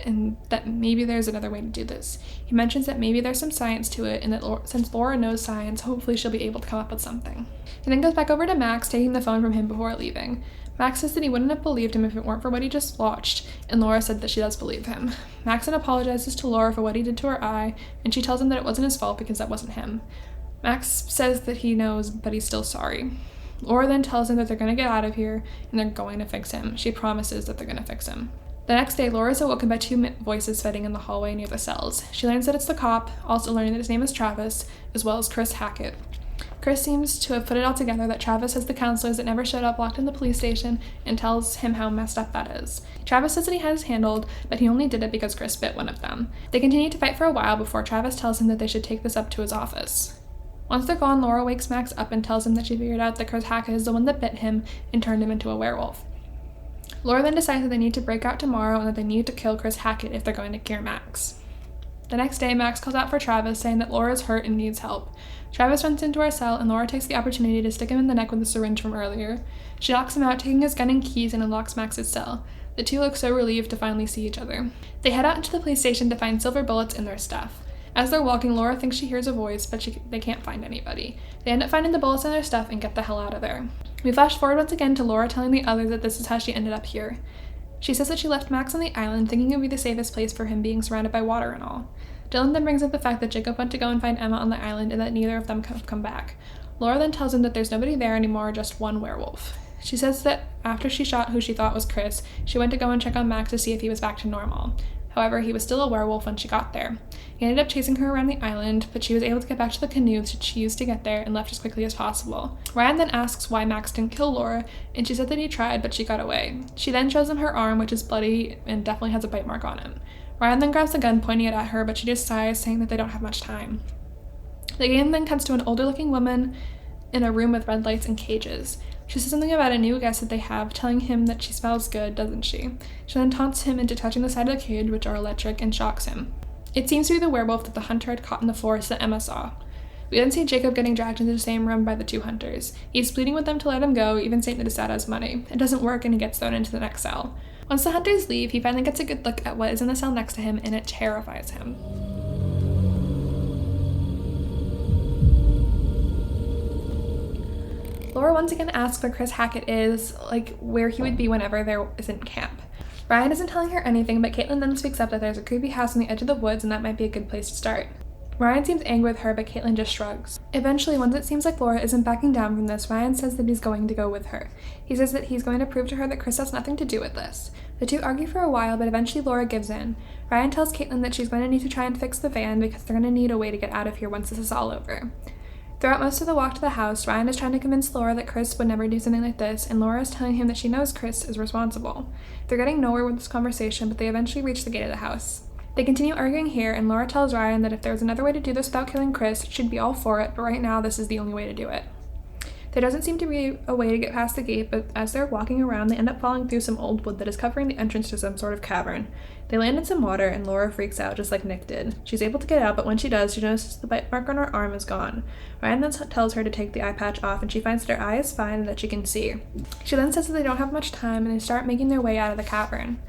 and that maybe there's another way to do this. He mentions that maybe there's some science to it, and that since Laura knows science, hopefully she'll be able to come up with something. He then goes back over to Max, taking the phone from him before leaving. Max says that he wouldn't have believed him if it weren't for what he just watched, and Laura said that she does believe him. Max then apologizes to Laura for what he did to her eye, and she tells him that it wasn't his fault because that wasn't him. Max says that he knows, but he's still sorry. Laura then tells him that they're going to get out of here, and they're going to fix him. She promises that they're going to fix him. The next day, Laura is awoken by two voices fighting in the hallway near the cells. She learns that it's the cop, also learning that his name is Travis, as well as Chris Hackett. Chris seems to have put it all together that Travis has the counselors that never showed up locked in the police station and tells him how messed up that is. Travis says that he has handled, but he only did it because Chris bit one of them. They continue to fight for a while before Travis tells him that they should take this up to his office. Once they're gone, Laura wakes Max up and tells him that she figured out that Chris Hackett is the one that bit him and turned him into a werewolf. Laura then decides that they need to break out tomorrow and that they need to kill Chris Hackett if they're going to cure Max. The next day, Max calls out for Travis, saying that Laura is hurt and needs help. Travis runs into our cell, and Laura takes the opportunity to stick him in the neck with the syringe from earlier. She knocks him out, taking his gun and keys, and unlocks Max's cell. The two look so relieved to finally see each other. They head out into the police station to find silver bullets in their stuff. As they're walking, Laura thinks she hears a voice, but they can't find anybody. They end up finding the bullets in their stuff and get the hell out of there. We flash forward once again to Laura telling the others that this is how she ended up here. She says that she left Max on the island, thinking it would be the safest place for him being surrounded by water and all. Dylan then brings up the fact that Jacob went to go and find Emma on the island and that neither of them have come back. Laura then tells him that there's nobody there anymore, just one werewolf. She says that after she shot who she thought was Chris, she went to go and check on Max to see if he was back to normal. However, he was still a werewolf when she got there. He ended up chasing her around the island, but she was able to get back to the canoe that she used to get there and left as quickly as possible. Ryan then asks why Max didn't kill Laura, and she said that he tried, but she got away. She then shows him her arm, which is bloody and definitely has a bite mark on it. Ryan then grabs the gun, pointing it at her, but she just sighs, saying that they don't have much time. The game then cuts to an older-looking woman in a room with red lights and cages. She says something about a new guest that they have, telling him that she smells good, doesn't she? She then taunts him into touching the side of the cage, which are electric, and shocks him. It seems to be the werewolf that the hunter had caught in the forest that Emma saw. We then see Jacob getting dragged into the same room by the two hunters. He's pleading with them to let him go, even saying that his dad has money. It doesn't work, and he gets thrown into the next cell. Once the hunters leave, he finally gets a good look at what is in the cell next to him, and it terrifies him. Laura once again asks where Chris Hackett is, like where he would be whenever there isn't camp. Ryan isn't telling her anything, but Caitlin then speaks up that there's a creepy house on the edge of the woods and that might be a good place to start. Ryan seems angry with her, but Caitlin just shrugs. Eventually, once it seems like Laura isn't backing down from this, Ryan says that he's going to go with her. He says that he's going to prove to her that Chris has nothing to do with this. The two argue for a while, but eventually Laura gives in. Ryan tells Caitlin that she's going to need to try and fix the van because they're going to need a way to get out of here once this is all over. Throughout most of the walk to the house, Ryan is trying to convince Laura that Chris would never do something like this, and Laura is telling him that she knows Chris is responsible. They're getting nowhere with this conversation, but they eventually reach the gate of the house. They continue arguing here, and Laura tells Ryan that if there was another way to do this without killing Chris, she'd be all for it, but right now this is the only way to do it. There doesn't seem to be a way to get past the gate, but as they're walking around, they end up falling through some old wood that is covering the entrance to some sort of cavern. They land in some water, and Laura freaks out, just like Nick did. She's able to get out, but when she does, she notices the bite mark on her arm is gone. Ryan then tells her to take the eye patch off, and she finds that her eye is fine and that she can see. She then says that they don't have much time, and they start making their way out of the cavern.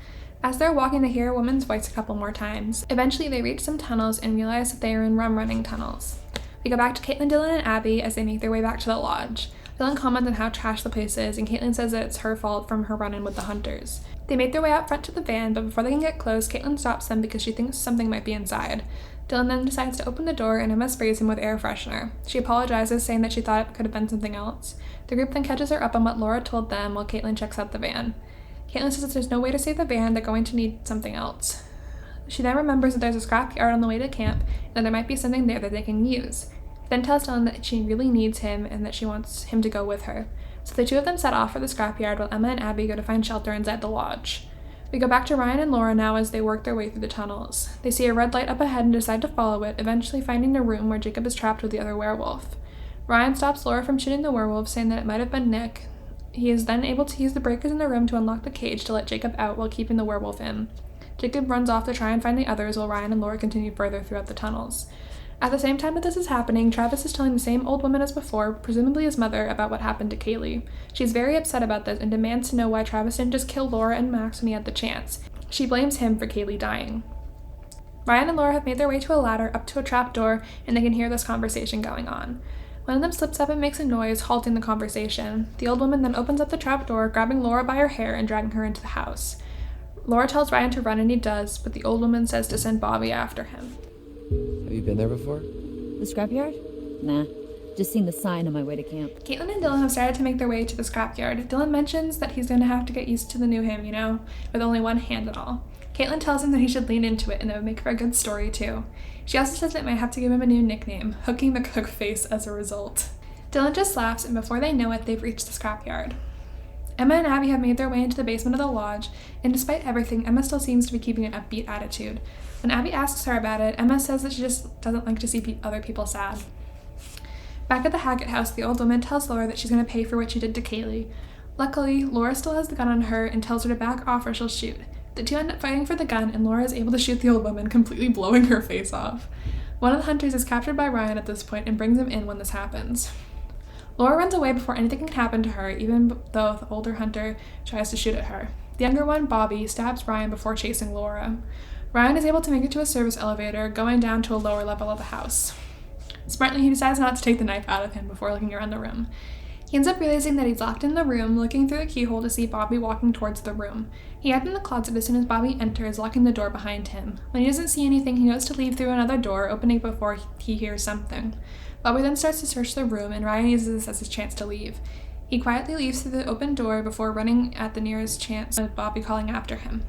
As they're walking, they hear a woman's voice a couple more times. Eventually, they reach some tunnels and realize that they are in rum-running tunnels. We go back to Caitlin, Dylan, and Abby as they make their way back to the lodge. Dylan comments on how trash the place is, and Caitlin says that it's her fault from her run-in with the hunters. They make their way out front to the van, but before they can get close, Caitlin stops them because she thinks something might be inside. Dylan then decides to open the door, and Emma sprays him with air freshener. She apologizes, saying that she thought it could have been something else. The group then catches her up on what Laura told them while Caitlin checks out the van. Caitlin says that there's no way to save the van, they're going to need something else. She then remembers that there's a scrapyard on the way to camp, and that there might be something there that they can use. Then tells Dylan that she really needs him and that she wants him to go with her. So the two of them set off for the scrapyard while Emma and Abby go to find shelter inside the lodge. We go back to Ryan and Laura now as they work their way through the tunnels. They see a red light up ahead and decide to follow it, eventually finding the room where Jacob is trapped with the other werewolf. Ryan stops Laura from shooting the werewolf, saying that it might have been Nick. He is then able to use the breakers in the room to unlock the cage to let Jacob out while keeping the werewolf in. Jacob runs off to try and find the others while Ryan and Laura continue further throughout the tunnels. At the same time that this is happening, Travis is telling the same old woman as before, presumably his mother, about what happened to Kaylee. She's very upset about this and demands to know why Travis didn't just kill Laura and Max when he had the chance. She blames him for Kaylee dying. Ryan and Laura have made their way to a ladder up to a trapdoor, and they can hear this conversation going on. One of them slips up and makes a noise, halting the conversation. The old woman then opens up the trapdoor, grabbing Laura by her hair and dragging her into the house. Laura tells Ryan to run, and he does, but the old woman says to send Bobby after him. Have you been there before? The scrapyard? Nah. Just seen the sign on my way to camp. Caitlin and Dylan have started to make their way to the scrapyard. Dylan mentions that he's going to have to get used to the new him, with only one hand and all. Caitlin tells him that he should lean into it and it would make for a good story too. She also says that it might have to give him a new nickname, Hooking the Cook Face, as a result. Dylan just laughs, and before they know it, they've reached the scrapyard. Emma and Abby have made their way into the basement of the lodge, and despite everything, Emma still seems to be keeping an upbeat attitude. When Abby asks her about it, Emma says that she just doesn't like to see other people sad. Back at the Hackett house, the old woman tells Laura that she's going to pay for what she did to Kaylee. Luckily, Laura still has the gun on her and tells her to back off or she'll shoot. The two end up fighting for the gun, and Laura is able to shoot the old woman, completely blowing her face off. One of the hunters is captured by Ryan at this point and brings him in when this happens. Laura runs away before anything can happen to her, even though the older hunter tries to shoot at her. The younger one, Bobby, stabs Ryan before chasing Laura. Ryan is able to make it to a service elevator, going down to a lower level of the house. Smartly, he decides not to take the knife out of him before looking around the room. He ends up realizing that he's locked in the room, looking through the keyhole to see Bobby walking towards the room. He hides in the closet as soon as Bobby enters, locking the door behind him. When he doesn't see anything, he goes to leave through another door, opening before he hears something. Bobby then starts to search the room, and Ryan uses this as his chance to leave. He quietly leaves through the open door before running at the nearest chance with Bobby calling after him.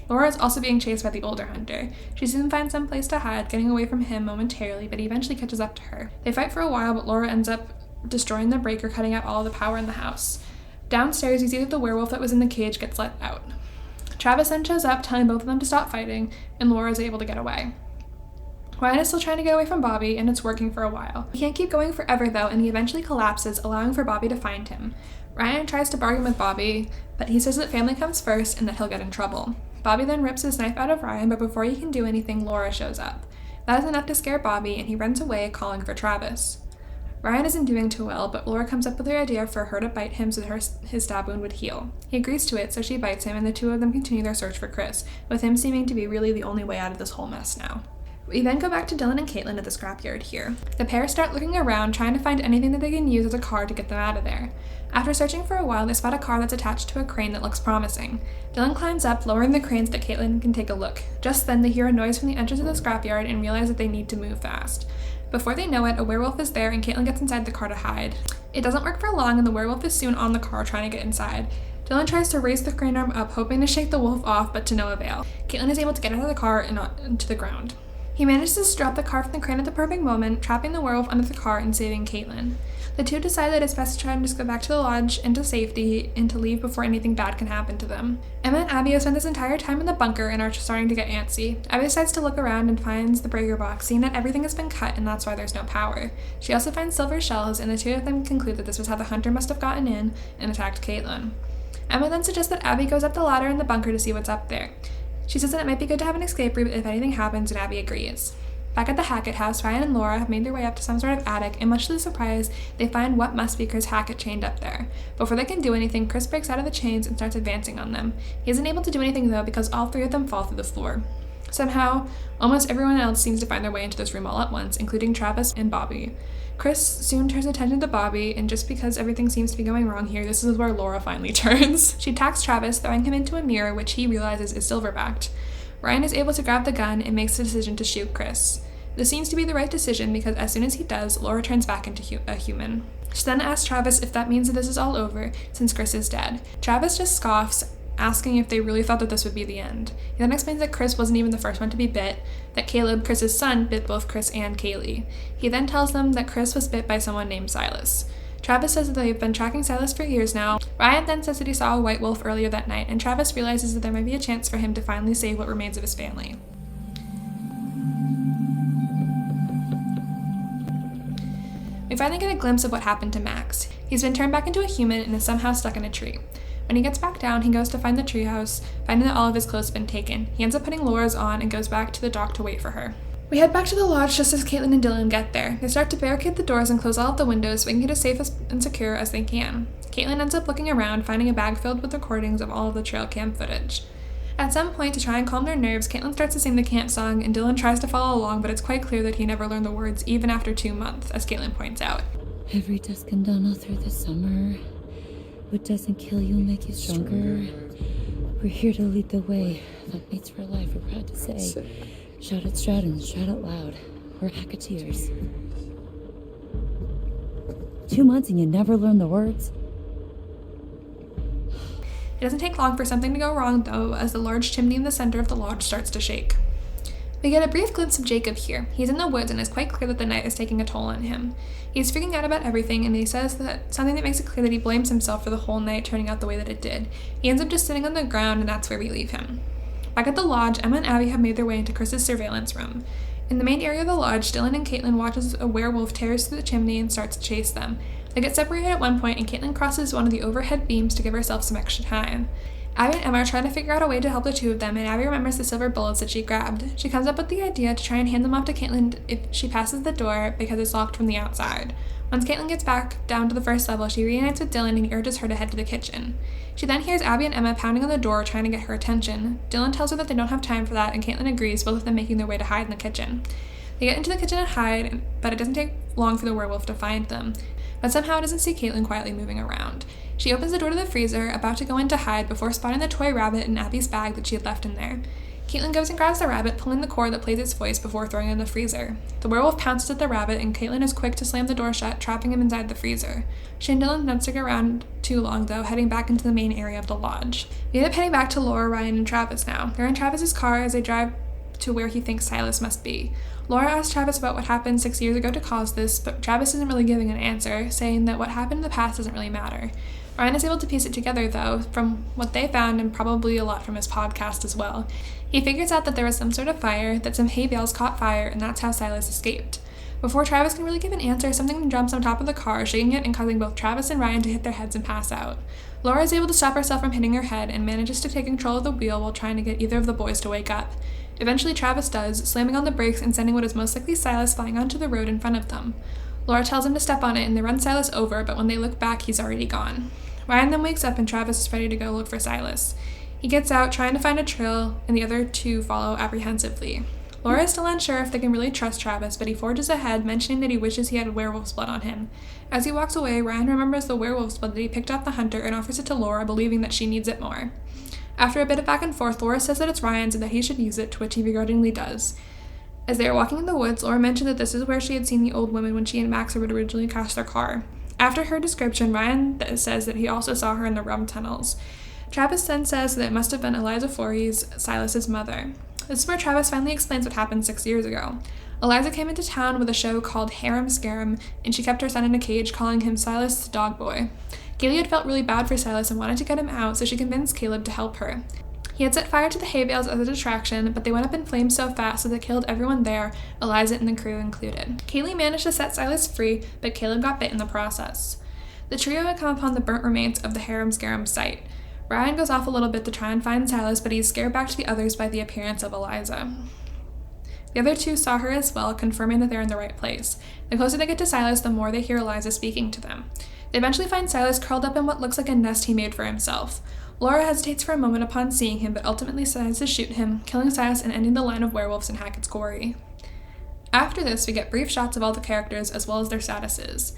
Laura is also being chased by the older hunter. She soon finds some place to hide, getting away from him momentarily, but he eventually catches up to her. They fight for a while, but Laura ends up destroying the breaker, cutting out all the power in the house. Downstairs, you see that the werewolf that was in the cage gets let out. Travis then shows up, telling both of them to stop fighting, and Laura is able to get away. Ryan is still trying to get away from Bobby, and it's working for a while. He can't keep going forever though, and he eventually collapses, allowing for Bobby to find him. Ryan tries to bargain with Bobby, but he says that family comes first and that he'll get in trouble. Bobby then rips his knife out of Ryan, but before he can do anything, Laura shows up. That is enough to scare Bobby, and he runs away, calling for Travis. Ryan isn't doing too well, but Laura comes up with the idea for her to bite him so that his stab wound would heal. He agrees to it, so she bites him, and the two of them continue their search for Chris, with him seeming to be really the only way out of this whole mess now. We then go back to Dylan and Caitlin at the scrapyard here. The pair start looking around, trying to find anything that they can use as a car to get them out of there. After searching for a while, they spot a car that's attached to a crane that looks promising. Dylan climbs up, lowering the crane so that Caitlin can take a look. Just then, they hear a noise from the entrance of the scrapyard and realize that they need to move fast. Before they know it, a werewolf is there and Caitlin gets inside the car to hide. It doesn't work for long and the werewolf is soon on the car trying to get inside. Dylan tries to raise the crane arm up, hoping to shake the wolf off, but to no avail. Caitlin is able to get out of the car and onto the ground. He manages to drop the car from the crane at the perfect moment, trapping the werewolf under the car and saving Caitlin. The two decide that it's best to try and just go back to the lodge into safety and to leave before anything bad can happen to them. Emma and Abby have spent this entire time in the bunker and are starting to get antsy. Abby decides to look around and finds the breaker box, seeing that everything has been cut and that's why there's no power. She also finds silver shells, and the two of them conclude that this was how the hunter must have gotten in and attacked Caitlin. Emma then suggests that Abby goes up the ladder in the bunker to see what's up there. She says that it might be good to have an escape route if anything happens, and Abby agrees. Back at the Hackett house, Ryan and Laura have made their way up to some sort of attic, and much to the surprise, they find what must be Chris Hackett chained up there. Before they can do anything, Chris breaks out of the chains and starts advancing on them. He isn't able to do anything though because all three of them fall through the floor. Somehow, almost everyone else seems to find their way into this room all at once, including Travis and Bobby. Chris soon turns attention to Bobby, and just because everything seems to be going wrong here, this is where Laura finally turns. She attacks Travis, throwing him into a mirror, which he realizes is silver-backed. Ryan is able to grab the gun and makes the decision to shoot Chris. This seems to be the right decision because as soon as he does, Laura turns back into a human. She then asks Travis if that means that this is all over, since Chris is dead. Travis just scoffs, asking if they really thought that this would be the end. He then explains that Chris wasn't even the first one to be bit, that Caleb, Chris's son, bit both Chris and Kaylee. He then tells them that Chris was bit by someone named Silas. Travis says that they've been tracking Silas for years now. Ryan then says that he saw a white wolf earlier that night, and Travis realizes that there might be a chance for him to finally save what remains of his family. We finally get a glimpse of what happened to Max. He's been turned back into a human and is somehow stuck in a tree. When he gets back down, he goes to find the treehouse, finding that all of his clothes have been taken. He ends up putting Laura's on and goes back to the dock to wait for her. We head back to the lodge just as Caitlin and Dylan get there. They start to barricade the doors and close all of the windows so they can get as safe and secure as they can. Caitlin ends up looking around, finding a bag filled with recordings of all of the trail cam footage. At some point, to try and calm their nerves, Caitlin starts to sing the camp song, and Dylan tries to follow along, but it's quite clear that he never learned the words even after 2 months, as Caitlin points out. Every dusk and dawn all through the summer. What doesn't kill you make you stronger. We're here to lead the way. Like mates for life, we're proud to say. Shout at Stratton, shout out loud. We're Hacketeers. 2 months and you never learn the words? It doesn't take long for something to go wrong, though, as the large chimney in the center of the lodge starts to shake. We get a brief glimpse of Jacob here. He's in the woods and it's quite clear that the night is taking a toll on him. He's freaking out about everything, and he says that something that makes it clear that he blames himself for the whole night turning out the way that it did. He ends up just sitting on the ground, and that's where we leave him. Back at the lodge, Emma and Abby have made their way into Chris's surveillance room. In the main area of the lodge, Dylan and Caitlin watch as a werewolf tears through the chimney and starts to chase them. They get separated at one point, and Caitlin crosses one of the overhead beams to give herself some extra time. Abby and Emma are trying to figure out a way to help the two of them, and Abby remembers the silver bullets that she grabbed. She comes up with the idea to try and hand them off to Caitlin if she passes the door because it's locked from the outside. Once Caitlin gets back down to the first level, she reunites with Dylan and urges her to head to the kitchen. She then hears Abby and Emma pounding on the door trying to get her attention. Dylan tells her that they don't have time for that, and Caitlin agrees, both of them making their way to hide in the kitchen. They get into the kitchen and hide, but it doesn't take long for the werewolf to find them. But somehow it doesn't see Caitlin quietly moving around. She opens the door to the freezer, about to go in to hide before spotting the toy rabbit in Abby's bag that she had left in there. Caitlin goes and grabs the rabbit, pulling the cord that plays its voice before throwing it in the freezer. The werewolf pounces at the rabbit, and Caitlin is quick to slam the door shut, trapping him inside the freezer. She and Dylan don't stick around too long, though, heading back into the main area of the lodge. We end up heading back to Laura, Ryan, and Travis now. They're in Travis's car as they drive to where he thinks Silas must be. Laura asks Travis about what happened 6 years ago to cause this, but Travis isn't really giving an answer, saying that what happened in the past doesn't really matter. Ryan is able to piece it together, though, from what they found and probably a lot from his podcast as well. He figures out that there was some sort of fire, that some hay bales caught fire, and that's how Silas escaped. Before Travis can really give an answer, something jumps on top of the car, shaking it and causing both Travis and Ryan to hit their heads and pass out. Laura is able to stop herself from hitting her head and manages to take control of the wheel while trying to get either of the boys to wake up. Eventually Travis does, slamming on the brakes and sending what is most likely Silas flying onto the road in front of them. Laura tells him to step on it and they run Silas over, but when they look back, he's already gone. Ryan then wakes up and Travis is ready to go look for Silas. He gets out, trying to find a trail, and the other two follow apprehensively. Laura is still unsure if they can really trust Travis, but he forges ahead, mentioning that he wishes he had werewolf's blood on him. As he walks away, Ryan remembers the werewolf's blood that he picked off the hunter and offers it to Laura, believing that she needs it more. After a bit of back and forth, Laura says that it's Ryan's and that he should use it, to which he begrudgingly does. As they are walking in the woods, Laura mentioned that this is where she had seen the old woman when she and Max had originally crashed their car. After her description, Ryan says that he also saw her in the rum tunnels. Travis then says that it must have been Eliza Voorhees, Silas's mother. This is where Travis finally explains what happened 6 years ago. Eliza came into town with a show called Harem Scarum, and she kept her son in a cage, calling him Silas the dog boy. Kaylee had felt really bad for Silas and wanted to get him out, so she convinced Caleb to help her. He had set fire to the hay bales as a distraction, but they went up in flames so fast that they killed everyone there, Eliza and the crew included. Kaylee managed to set Silas free, but Caleb got bit in the process. The trio had come upon the burnt remains of the Harem Scarum site. Ryan goes off a little bit to try and find Silas, but he's scared back to the others by the appearance of Eliza. The other two saw her as well, confirming that they're in the right place. The closer they get to Silas, the more they hear Eliza speaking to them. They eventually find Silas curled up in what looks like a nest he made for himself. Laura hesitates for a moment upon seeing him, but ultimately decides to shoot him, killing Silas and ending the line of werewolves in Hackett's Quarry. After this, we get brief shots of all the characters as well as their statuses.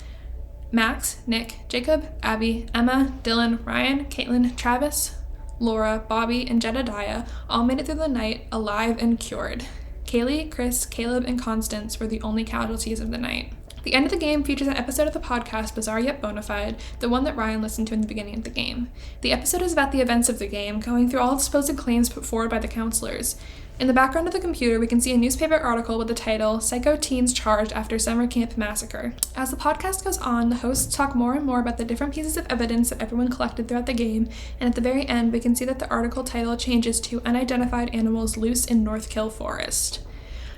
Max, Nick, Jacob, Abby, Emma, Dylan, Ryan, Caitlin, Travis, Laura, Bobby, and Jedediah all made it through the night alive and cured. Kaylee, Chris, Caleb, and Constance were the only casualties of the night. The end of the game features an episode of the podcast Bizarre Yet Bonafide, the one that Ryan listened to in the beginning of the game. The episode is about the events of the game, going through all the supposed claims put forward by the counselors. In the background of the computer, we can see a newspaper article with the title, Psycho Teens Charged After Summer Camp Massacre. As the podcast goes on, the hosts talk more and more about the different pieces of evidence that everyone collected throughout the game, and at the very end, we can see that the article title changes to Unidentified Animals Loose in North Kill Forest.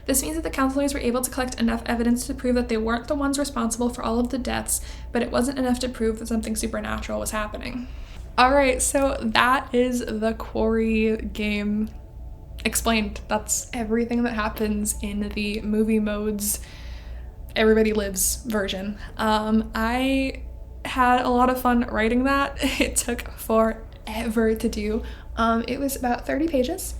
This means that the counselors were able to collect enough evidence to prove that they weren't the ones responsible for all of the deaths, but it wasn't enough to prove that something supernatural was happening. Alright, so that is the Quarry game explained. That's everything that happens in the movie mode's Everybody Lives version. I had a lot of fun writing that. It took forever to do. It was about 30 pages.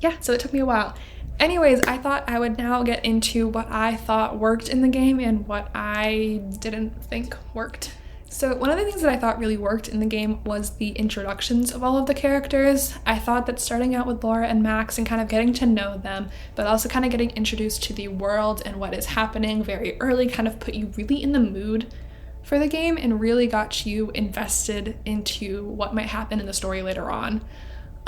Yeah, so it took me a while. Anyways, I thought I would now get into what I thought worked in the game and what I didn't think worked. So one of the things that I thought really worked in the game was the introductions of all of the characters. I thought that starting out with Laura and Max and kind of getting to know them, but also kind of getting introduced to the world and what is happening very early kind of put you really in the mood for the game and really got you invested into what might happen in the story later on.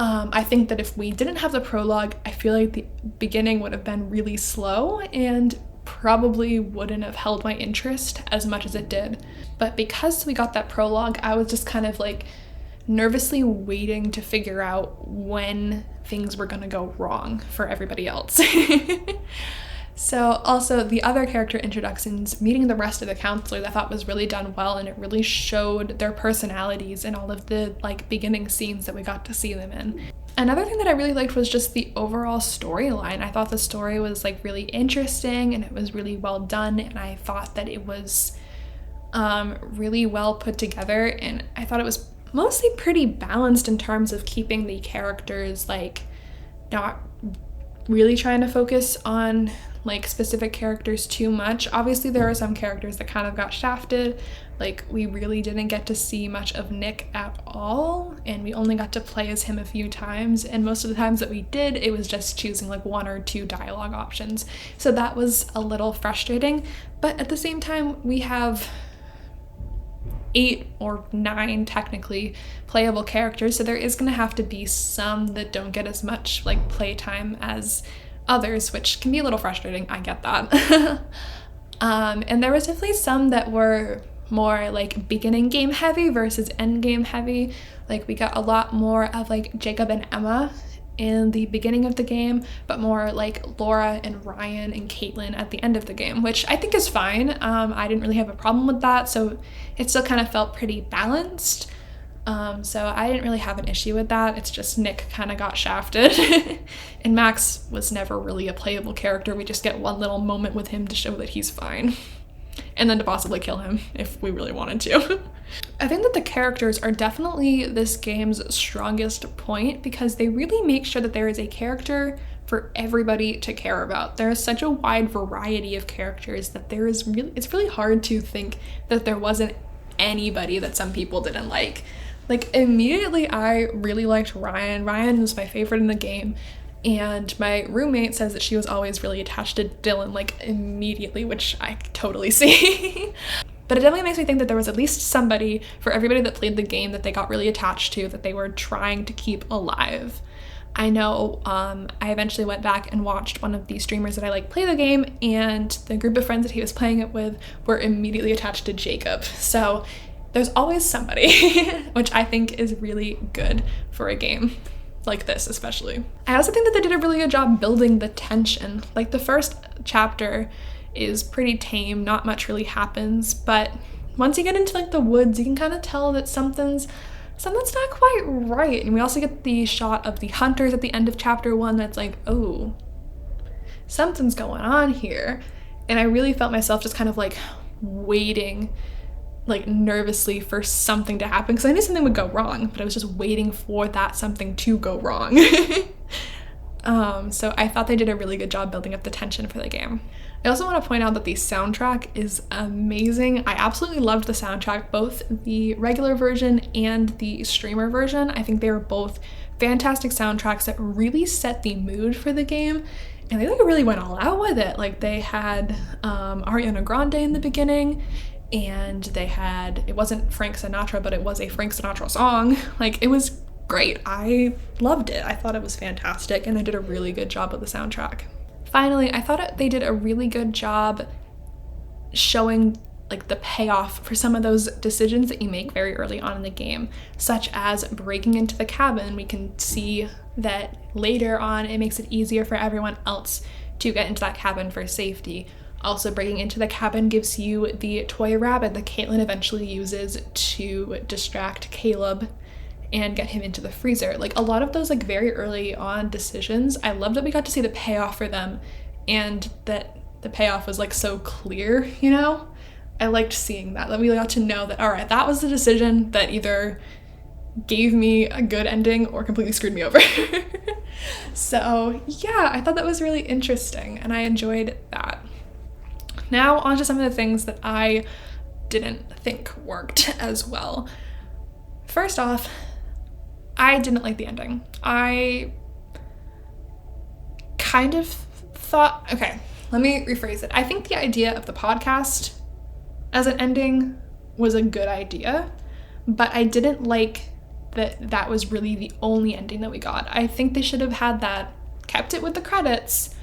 I think that if we didn't have the prologue, I feel like the beginning would have been really slow and probably wouldn't have held my interest as much as it did. But because we got that prologue, I was just kind of like nervously waiting to figure out when things were gonna go wrong for everybody else. So also the other character introductions, meeting the rest of the counselors, I thought was really done well, and it really showed their personalities in all of the like beginning scenes that we got to see them in. Another thing that I really liked was just the overall storyline. I thought the story was like really interesting and it was really well done, and I thought that it was really well put together, and I thought it was mostly pretty balanced in terms of keeping the characters like not really trying to focus on like specific characters too much. Obviously there are some characters that kind of got shafted, like we really didn't get to see much of Nick at all, and we only got to play as him a few times, and most of the times that we did, it was just choosing like 1 or 2 dialogue options. So that was a little frustrating, but at the same time we have 8 or 9 technically playable characters, so there is going to have to be some that don't get as much like playtime as others, which can be a little frustrating. I get that. And there was definitely some that were more like beginning game heavy versus end game heavy. Like we got a lot more of like Jacob and Emma in the beginning of the game, but more like Laura and Ryan and Caitlin at the end of the game, which I think is fine. I didn't really have a problem with that, so it still kind of felt pretty balanced. So I didn't really have an issue with that. It's just Nick kind of got shafted. And Max was never really a playable character. We just get one little moment with him to show that he's fine. And then to possibly kill him if we really wanted to. I think that the characters are definitely this game's strongest point because they really make sure that there is a character for everybody to care about. There is such a wide variety of characters that it's really hard to think that there wasn't anybody that some people didn't like. Like immediately I really liked Ryan. Ryan was my favorite in the game, and my roommate says that she was always really attached to Dylan, like immediately, which I totally see. But it definitely makes me think that there was at least somebody for everybody that played the game that they got really attached to, that they were trying to keep alive. I know I eventually went back and watched one of the streamers that I like play the game, and the group of friends that he was playing it with were immediately attached to Jacob. So there's always somebody, which I think is really good for a game like this especially. I also think that they did a really good job building the tension. Like the first chapter is pretty tame, not much really happens, but once you get into like the woods, you can kind of tell that something's not quite right. And we also get the shot of the hunters at the end of chapter 1 that's like, oh, something's going on here. And I really felt myself just kind of like waiting like nervously for something to happen because I knew something would go wrong, but I was just waiting for that something to go wrong. So I thought they did a really good job building up the tension for the game. I also want to point out that the soundtrack is amazing. I absolutely loved the soundtrack, both the regular version and the streamer version. I think they were both fantastic soundtracks that really set the mood for the game, and they like really went all out with it. Like they had Ariana Grande in the beginning, and it wasn't Frank Sinatra, but it was a Frank Sinatra song. Like it was great. I loved it. I thought it was fantastic, and I did a really good job with the soundtrack. Finally, I thought they did a really good job showing like the payoff for some of those decisions that you make very early on in the game, such as breaking into the cabin. We can see that later on it makes it easier for everyone else to get into that cabin for safety. Also, breaking into the cabin gives you the toy rabbit that Caitlin eventually uses to distract Caleb and get him into the freezer. Like a lot of those like very early on decisions, I love that we got to see the payoff for them, and that the payoff was like so clear, you know? I liked seeing that we got to know that, all right, that was the decision that either gave me a good ending or completely screwed me over. So yeah, I thought that was really interesting and I enjoyed that. Now on to some of the things that I didn't think worked as well. First off, I didn't like the ending. I kind of thought, okay, let me rephrase it. I think the idea of the podcast as an ending was a good idea, but I didn't like that was really the only ending that we got. I think they should have had that, kept it with the credits.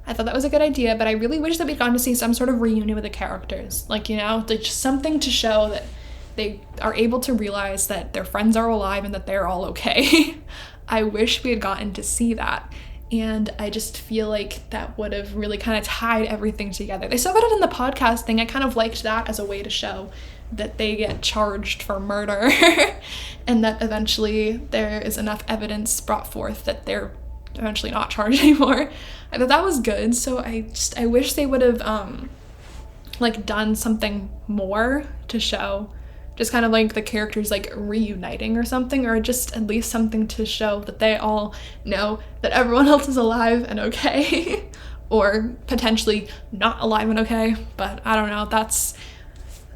I thought that was a good idea, but I really wish that we'd gotten to see some sort of reunion with the characters. Like, you know, just something to show that they are able to realize that their friends are alive and that they're all okay. I wish we had gotten to see that. And I just feel like that would have really kind of tied everything together. They still got it in the podcast thing. I kind of liked that as a way to show that they get charged for murder and that eventually there is enough evidence brought forth that they're eventually not charged anymore. I thought that was good. So I wish they would have like done something more to show just kind of like the characters like reuniting or something, or just at least something to show that they all know that everyone else is alive and okay. or potentially not alive and okay, but I don't know.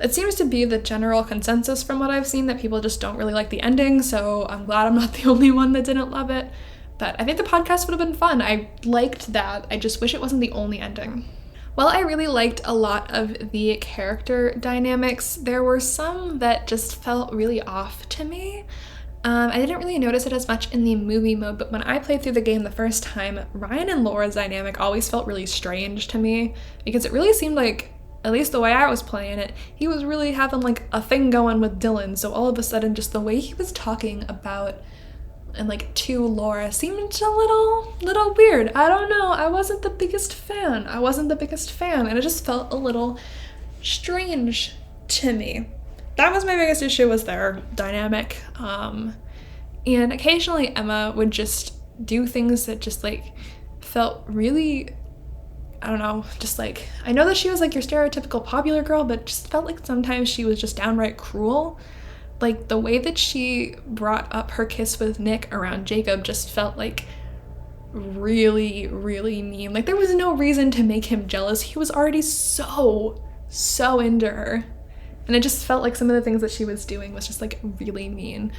It seems to be the general consensus from what I've seen, that people just don't really like the ending, so I'm glad I'm not the only one that didn't love it. But I think the podcast would have been fun. I liked that. I just wish it wasn't the only ending. While I really liked a lot of the character dynamics, there were some that just felt really off to me. I didn't really notice it as much in the movie mode, but when I played through the game the first time, Ryan and Laura's dynamic always felt really strange to me, because it really seemed like, at least the way I was playing it, he was really having like a thing going with Dylan, so all of a sudden just the way he was talking about and like to Laura seemed a little weird. I don't know, I wasn't the biggest fan, and it just felt a little strange to me. That was my biggest issue, was their dynamic. And occasionally Emma would just do things that just like felt really, I don't know, just like, I know that she was like your stereotypical popular girl, but just felt like sometimes she was just downright cruel. Like the way that she brought up her kiss with Nick around Jacob just felt like really, really mean. Like there was no reason to make him jealous. He was already so into her. And it just felt like some of the things that she was doing was just like really mean.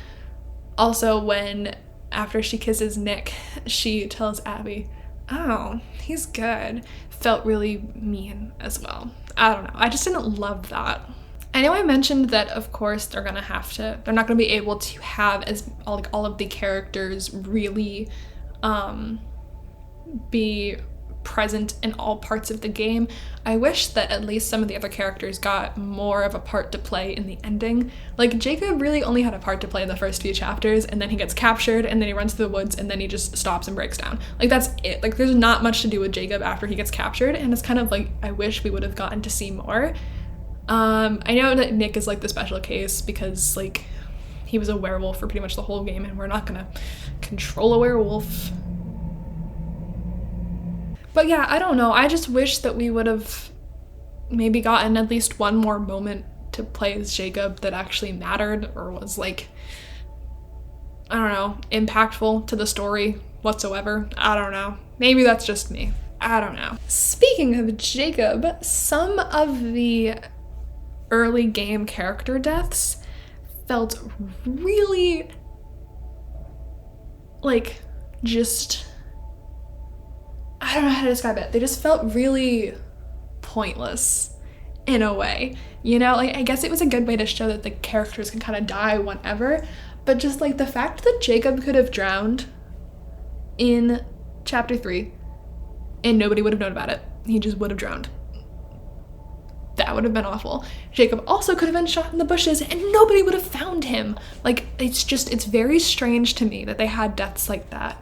Also, when after she kisses Nick, she tells Abby, "Oh, he's good," felt really mean as well. I don't know. I just didn't love that. I know I mentioned that, of course, they're not gonna be able to have all of the characters really be present in all parts of the game. I wish that at least some of the other characters got more of a part to play in the ending. Like Jacob really only had a part to play in the first few chapters, and then he gets captured, and then he runs through the woods, and then he just stops and breaks down. Like that's it. Like there's not much to do with Jacob after he gets captured, and it's kind of like I wish we would have gotten to see more. I know that Nick is like the special case because like he was a werewolf for pretty much the whole game, and we're not gonna control a werewolf. But yeah, I don't know. I just wish that we would have maybe gotten at least one more moment to play as Jacob that actually mattered or was like, I don't know, impactful to the story whatsoever. I don't know. Maybe that's just me. I don't know. Speaking of Jacob, some of the early game character deaths felt really like just, I don't know how to describe it. They just felt really pointless in a way, you know? Like, I guess it was a good way to show that the characters can kind of die whenever, but just like the fact that Jacob could have drowned in chapter 3 and nobody would have known about it. He just would have drowned. That would have been awful. Jacob also could have been shot in the bushes and nobody would have found him. Like, it's very strange to me that they had deaths like that.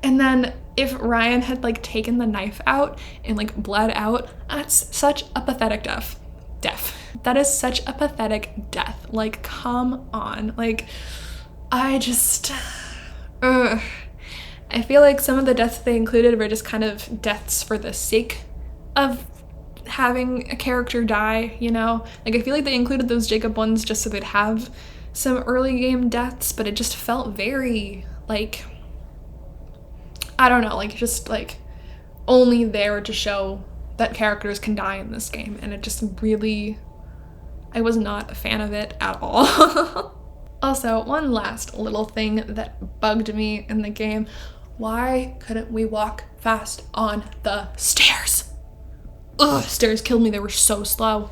And then if Ryan had like taken the knife out and like bled out, that's such a pathetic death. That is such a pathetic death. Like, come on. Like, I just, I feel like some of the deaths they included were just kind of deaths for the sake of having a character die, you know? Like, I feel like they included those Jacob ones just so they'd have some early game deaths, but it just felt very, like, I don't know, like, just, like, only there to show that characters can die in this game, and it just really, I was not a fan of it at all. Also, one last little thing that bugged me in the game, why couldn't we walk fast on the stairs? Ugh, stairs killed me, they were so slow.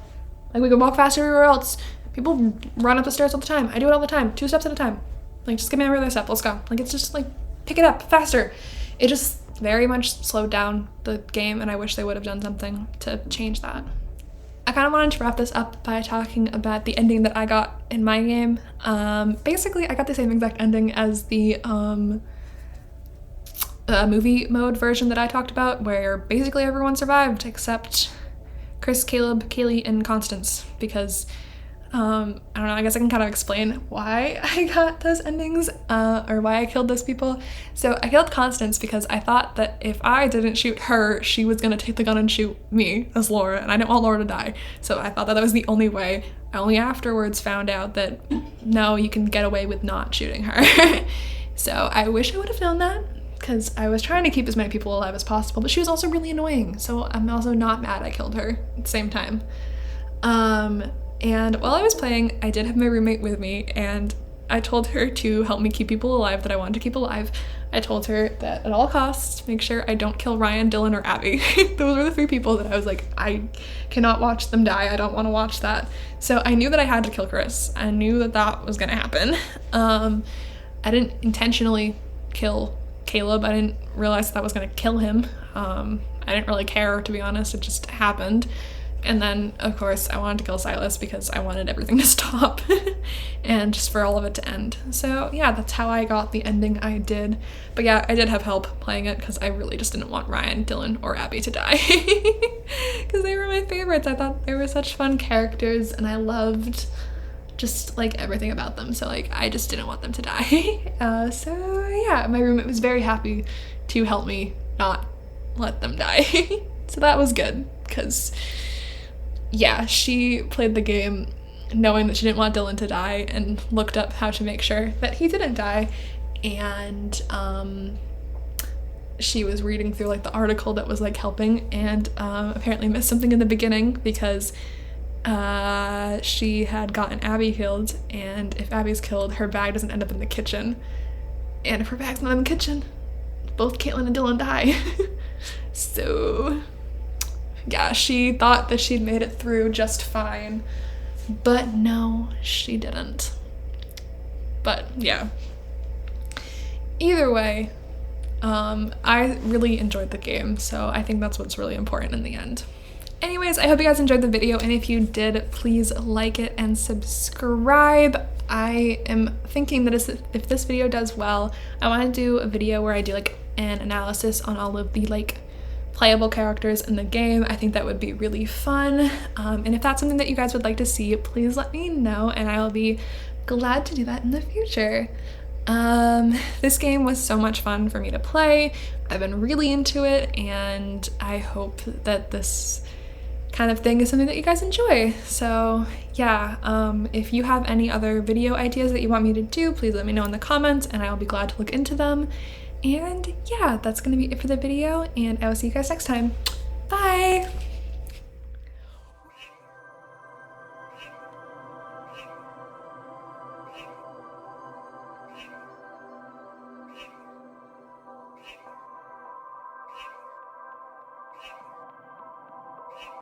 Like, we could walk fast everywhere else. People run up the stairs all the time. I do it all the time, 2 steps at a time. Like, just give me every other step, let's go. Like, it's just like, pick it up faster. It just very much slowed down the game, and I wish they would have done something to change that. I kind of wanted to wrap this up by talking about the ending that I got in my game. Basically, I got the same exact ending as the movie mode version that I talked about, where basically everyone survived except Chris, Caleb, Kaylee, and Constance, because I don't know, I guess I can kind of explain why I got those endings, or why I killed those people. So I killed Constance because I thought that if I didn't shoot her, she was gonna take the gun and shoot me as Laura, and I didn't want Laura to die. So I thought that was the only way. I only afterwards found out that no, you can get away with not shooting her. So I wish I would have known that, because I was trying to keep as many people alive as possible, but she was also really annoying, so I'm also not mad I killed her at the same time. And while I was playing, I did have my roommate with me, and I told her to help me keep people alive that I wanted to keep alive. I told her that at all costs, make sure I don't kill Ryan, Dylan, or Abby. Those were the 3 people that I was like, I cannot watch them die. I don't want to watch that. So I knew that I had to kill Chris. I knew that that was gonna happen. I didn't intentionally kill Caleb. I didn't realize that was gonna kill him. I didn't really care, to be honest. It just happened. And then, of course, I wanted to kill Silas because I wanted everything to stop and just for all of it to end. So yeah, that's how I got the ending I did. But yeah, I did have help playing it because I really just didn't want Ryan, Dylan, or Abby to die because they were my favorites. I thought they were such fun characters and I loved just like everything about them. So like, I just didn't want them to die. So yeah, my roommate was very happy to help me not let them die. So that was good because yeah, she played the game knowing that she didn't want Dylan to die and looked up how to make sure that he didn't die. And she was reading through like the article that was like helping and apparently missed something in the beginning because she had gotten Abby killed, and if Abby's killed, her bag doesn't end up in the kitchen. And if her bag's not in the kitchen, both Caitlin and Dylan die. So yeah, she thought that she'd made it through just fine, but no, she didn't. But yeah, either way, I really enjoyed the game, so I think that's what's really important in the end. Anyways, I hope you guys enjoyed the video, and if you did, please like it and subscribe. I am thinking that if this video does well, I want to do a video where I do like an analysis on all of the like playable characters in the game. I think that would be really fun. And if that's something that you guys would like to see, please let me know and I will be glad to do that in the future. This game was so much fun for me to play. I've been really into it and I hope that this kind of thing is something that you guys enjoy. So yeah, if you have any other video ideas that you want me to do, please let me know in the comments and I'll be glad to look into them. And yeah, that's gonna be it for the video, and I will see you guys next time. Bye!